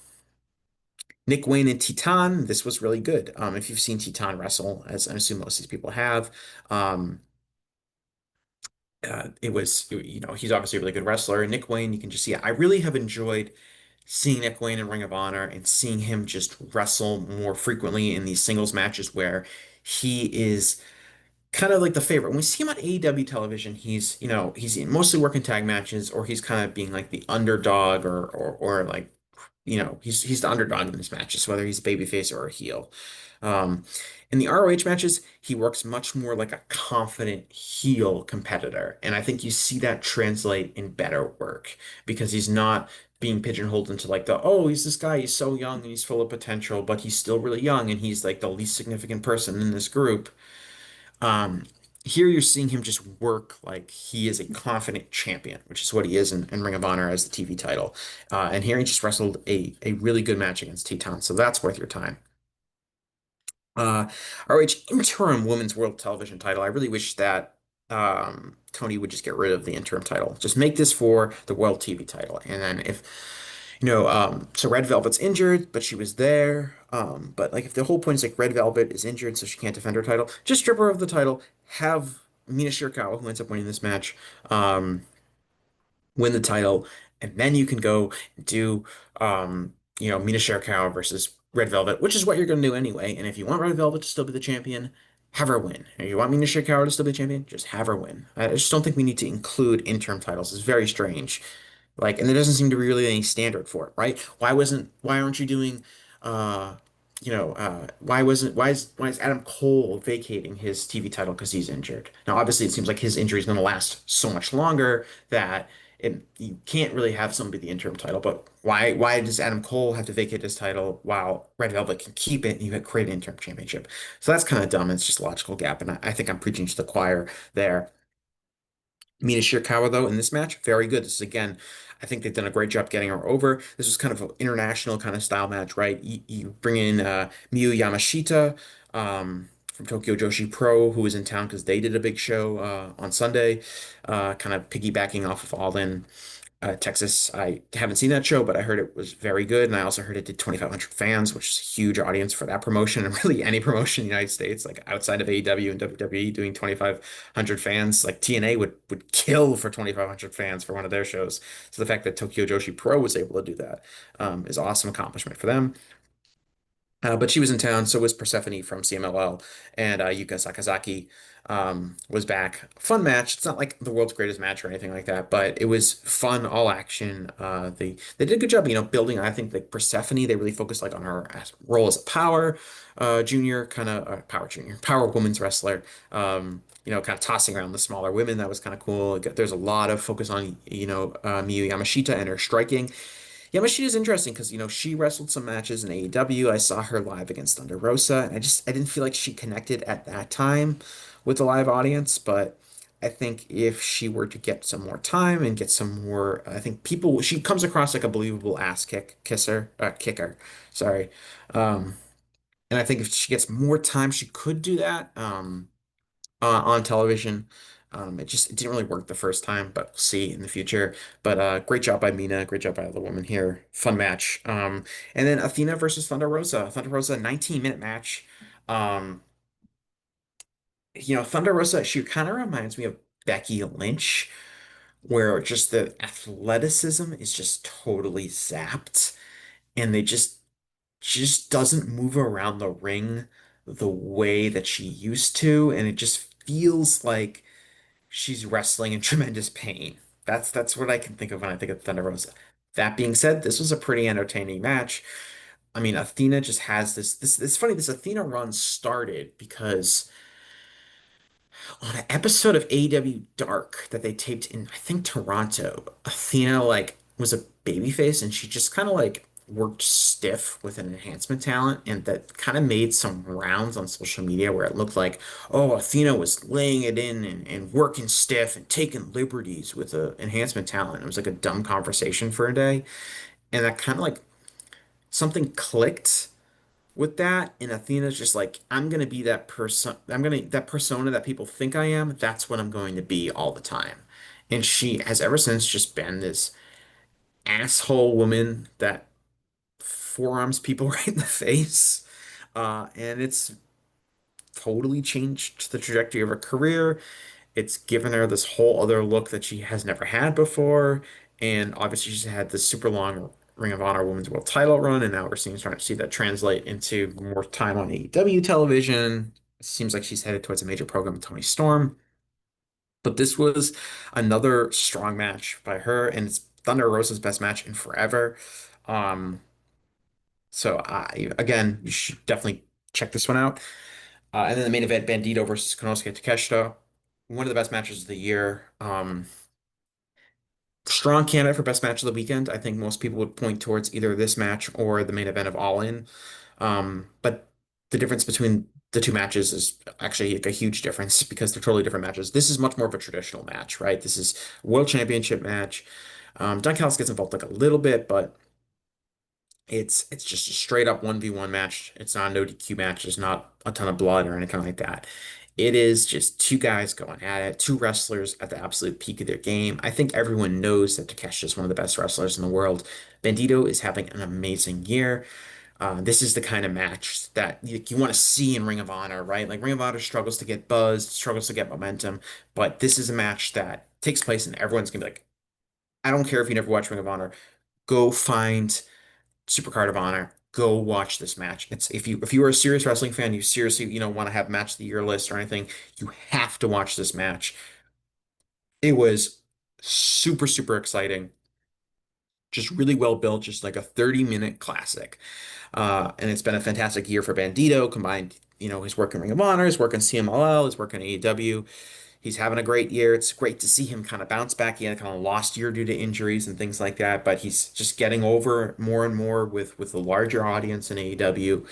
Nick Wayne and Titan. This was really good. If you've seen Titan wrestle, as I assume most of these people have, he's obviously a really good wrestler. And Nick Wayne, you can just see, I really have enjoyed seeing Nick Wayne in Ring of Honor and seeing him just wrestle more frequently in these singles matches where he is kind of like the favorite. When we see him on AEW television, he's mostly working tag matches, or he's kind of being like the underdog, or like, he's the underdog in these matches, whether he's a babyface or a heel. Um, in the ROH matches, he works much more like a confident heel competitor, and I think you see that translate in better work because he's not being pigeonholed into like he's this guy, he's so young and he's full of potential, but he's still really young and he's like the least significant person in this group. um, Here you're seeing him just work like he is a confident champion, which is what he is in Ring of Honor as the TV title. And here he just wrestled a really good match against Teton, so that's worth your time. Uh, ROH interim women's world television title. I really wish that Tony would just get rid of the interim title. Just make this for the world TV title. And then if so Red Velvet's injured, but she was there. But like if the whole point is like Red Velvet is injured, so she can't defend her title, just strip her of the title. Have Mina Shirakawa, who ends up winning this match, um, win the title, and then you can go do Mina Shirakawa versus Red Velvet, which is what you're going to do anyway. And if you want Red Velvet to still be the champion, have her win. If you want Mina Shirakawa to still be champion, just have her win. I just don't think we need to include interim titles. It's very strange. Like, and there doesn't seem to be really any standard for it, right? Why aren't you doing, why is Adam Cole vacating his TV title because he's injured? Now, obviously, it seems like his injury is going to last so much longer that you can't really have somebody the interim title. But why does Adam Cole have to vacate his title while Red Velvet can keep it and you create an interim championship? So that's kind of dumb. It's just a logical gap, and I think I'm preaching to the choir there. Mina Shirakawa, though, in this match, very good. This is again, I think they've done a great job getting her over. This was kind of an international kind of style match, right? You bring in Miyu Yamashita from Tokyo Joshi Pro, who was in town because they did a big show on Sunday, kind of piggybacking off of All-In. Texas. I haven't seen that show, but I heard it was very good. And I also heard it did 2,500 fans, which is a huge audience for that promotion and really any promotion in the United States, like outside of AEW and WWE doing 2,500 fans. Like TNA would kill for 2,500 fans for one of their shows. So the fact that Tokyo Joshi Pro was able to do that is awesome accomplishment for them. But she was in town, so was Persephone from CMLL, and Yuka Sakazaki was back. Fun match. It's not like the world's greatest match or anything like that, but it was fun, all action. They did a good job, building. I think like Persephone, they really focused like on her role as a power junior, kind of power junior, power women's wrestler. Kind of tossing around the smaller women. That was kind of cool. There's a lot of focus on Miyu Yamashita and her striking. Yamashita is interesting because she wrestled some matches in AEW. I saw her live against Thunder Rosa, and I didn't feel like she connected at that time with the live audience. But I think if she were to get some more time and get some more, I think she comes across like a believable kicker. Sorry. Um, and I think if she gets more time, she could do that. On television. It didn't really work the first time, but we'll see in the future. But great job by Mina, great job by the woman here. Fun match. And then Athena versus Thunder Rosa. Thunder Rosa, 19-minute match. Um, Thunder Rosa, she kind of reminds me of Becky Lynch, where just the athleticism is just totally zapped, and she just doesn't move around the ring the way that she used to, and it just feels like she's wrestling in tremendous pain. That's what I can think of when I think of Thunder Rosa. That being said, this was a pretty entertaining match. I mean, Athena just has this. It's funny. This Athena run started because on an episode of AEW Dark that they taped in, I think, Toronto, Athena like was a babyface and she just kind of like worked stiff with an enhancement talent, and that kind of made some rounds on social media where it looked like, oh, Athena was laying it in and working stiff and taking liberties with a enhancement talent. It was like a dumb conversation for a day. And that kind of like something clicked with that, and Athena's just like, I'm gonna be that person. That persona that people think I am. That's what I'm going to be all the time. And she has ever since just been this asshole woman that forearms people right in the face. And it's totally changed the trajectory of her career. It's given her this whole other look that she has never had before. And obviously, she's had this super long Ring of Honor Women's World title run. And now starting to see that translate into more time on AEW television. seems like she's headed towards a major program with Toni Storm. But this was another strong match by her, and it's Thunder Rosa's best match in forever. Um, again, you should definitely check this one out. And then the main event, Bandito versus Konosuke Takeshita, one of the best matches of the year. Strong candidate for best match of the weekend. I think most people would point towards either this match or the main event of All-In. But the difference between the two matches is actually like a huge difference because they're totally different matches. This is much more of a traditional match, right? This is a world championship match. Don Callis gets involved like a little bit, but it's just a straight up 1v1 match. It's not a no DQ match. There's not a ton of blood or anything like that. It is just two guys going at it, two wrestlers at the absolute peak of their game. I think everyone knows that Takeshi is one of the best wrestlers in the world. Bandito is having an amazing year. This is the kind of match that you want to see in Ring of Honor, right? Like Ring of Honor struggles to get buzz, struggles to get momentum, but this is a match that takes place and everyone's gonna be like, I don't care if you never watch Ring of Honor, go find Supercard of Honor. Go watch this match. It's if you are a serious wrestling fan, you seriously, want to have match of the year list or anything, you have to watch this match. It was super, super exciting. Just really well built, just like a 30-minute classic. And it's been a fantastic year for Bandito, combined, his work in Ring of Honor, his work in CMLL, his work in AEW. He's having a great year. It's great to see him kind of bounce back. He had a kind of lost year due to injuries and things like that, but he's just getting over more and more with the larger audience in AEW.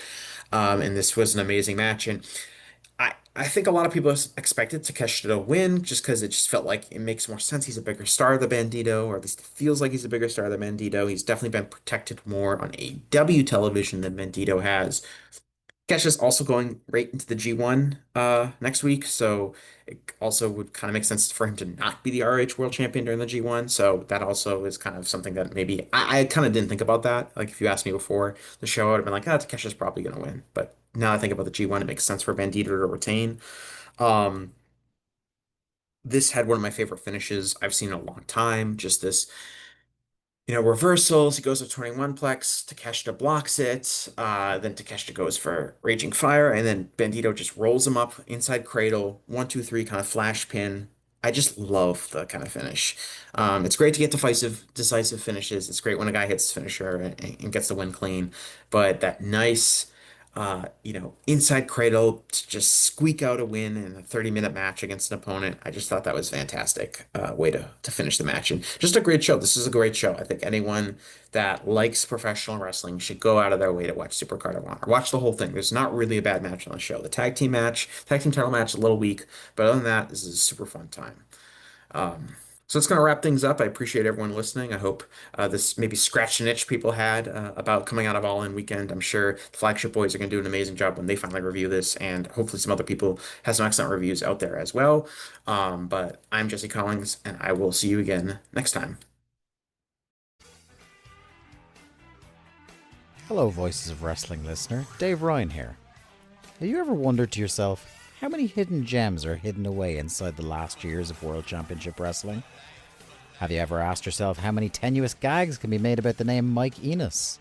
And this was an amazing match. And I think a lot of people expected Takeshita to win just because it just felt like it makes more sense. He's a bigger star than Bandito, or at least it feels like he's a bigger star than Bandito. He's definitely been protected more on AEW television than Bandito has. Kesha's also going right into the G1 next week, so it also would kind of make sense for him to not be the RH World Champion during the G1. So that also is kind of something that maybe I kind of didn't think about that. Like if you asked me before the show, I would have been like, ah, Takesha's probably going to win. But now I think about the G1, it makes sense for Bandito to retain. Um, this had one of my favorite finishes I've seen in a long time. Just this reversals. He goes to 21 plex. Takeshita blocks it. Then Takeshita goes for Raging Fire, and then Bandito just rolls him up inside cradle. 1, 2, 3, kind of flash pin. I just love the kind of finish. It's great to get decisive finishes. It's great when a guy hits his finisher and gets the win clean. But that nice, inside cradle to just squeak out a win in a 30-minute match against an opponent. I just thought that was fantastic way to finish the match. And just a great show. This is a great show. I think anyone that likes professional wrestling should go out of their way to watch Supercard of Honor. Watch the whole thing. There's not really a bad match on the show. The tag team title match, is a little weak, but other than that, this is a super fun time. So it's going to wrap things up. I appreciate everyone listening. I hope this maybe scratched an itch people had about coming out of All-In weekend. I'm sure the Flagship Boys are going to do an amazing job when they finally review this, and hopefully some other people have some excellent reviews out there as well. But I'm Jesse Collings, and I will see you again next time. Hello, Voices of Wrestling listener. Dave Ryan here. Have you ever wondered to yourself how many hidden gems are hidden away inside the last years of World Championship Wrestling? Have you ever asked yourself how many tenuous gags can be made about the name Mike Enos?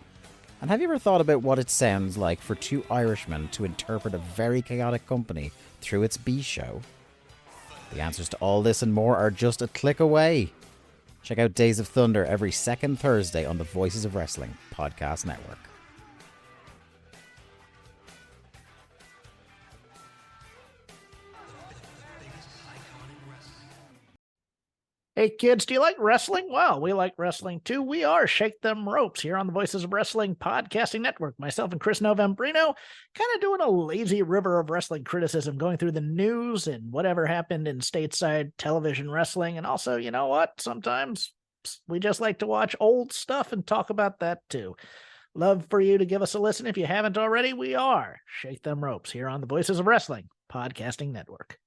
And have you ever thought about what it sounds like for two Irishmen to interpret a very chaotic company through its B show? The answers to all this and more are just a click away. Check out Days of Thunder every second Thursday on the Voices of Wrestling podcast network. Hey kids, do you like wrestling? Well, we like wrestling too. We are Shake Them Ropes here on the Voices of Wrestling podcasting network. Myself and Chris Novembrino kind of doing a lazy river of wrestling criticism, going through the news and whatever happened in stateside television wrestling. And also, you know what? Sometimes we just like to watch old stuff and talk about that too. Love for you to give us a listen. If you haven't already, we are Shake Them Ropes here on the Voices of Wrestling podcasting network.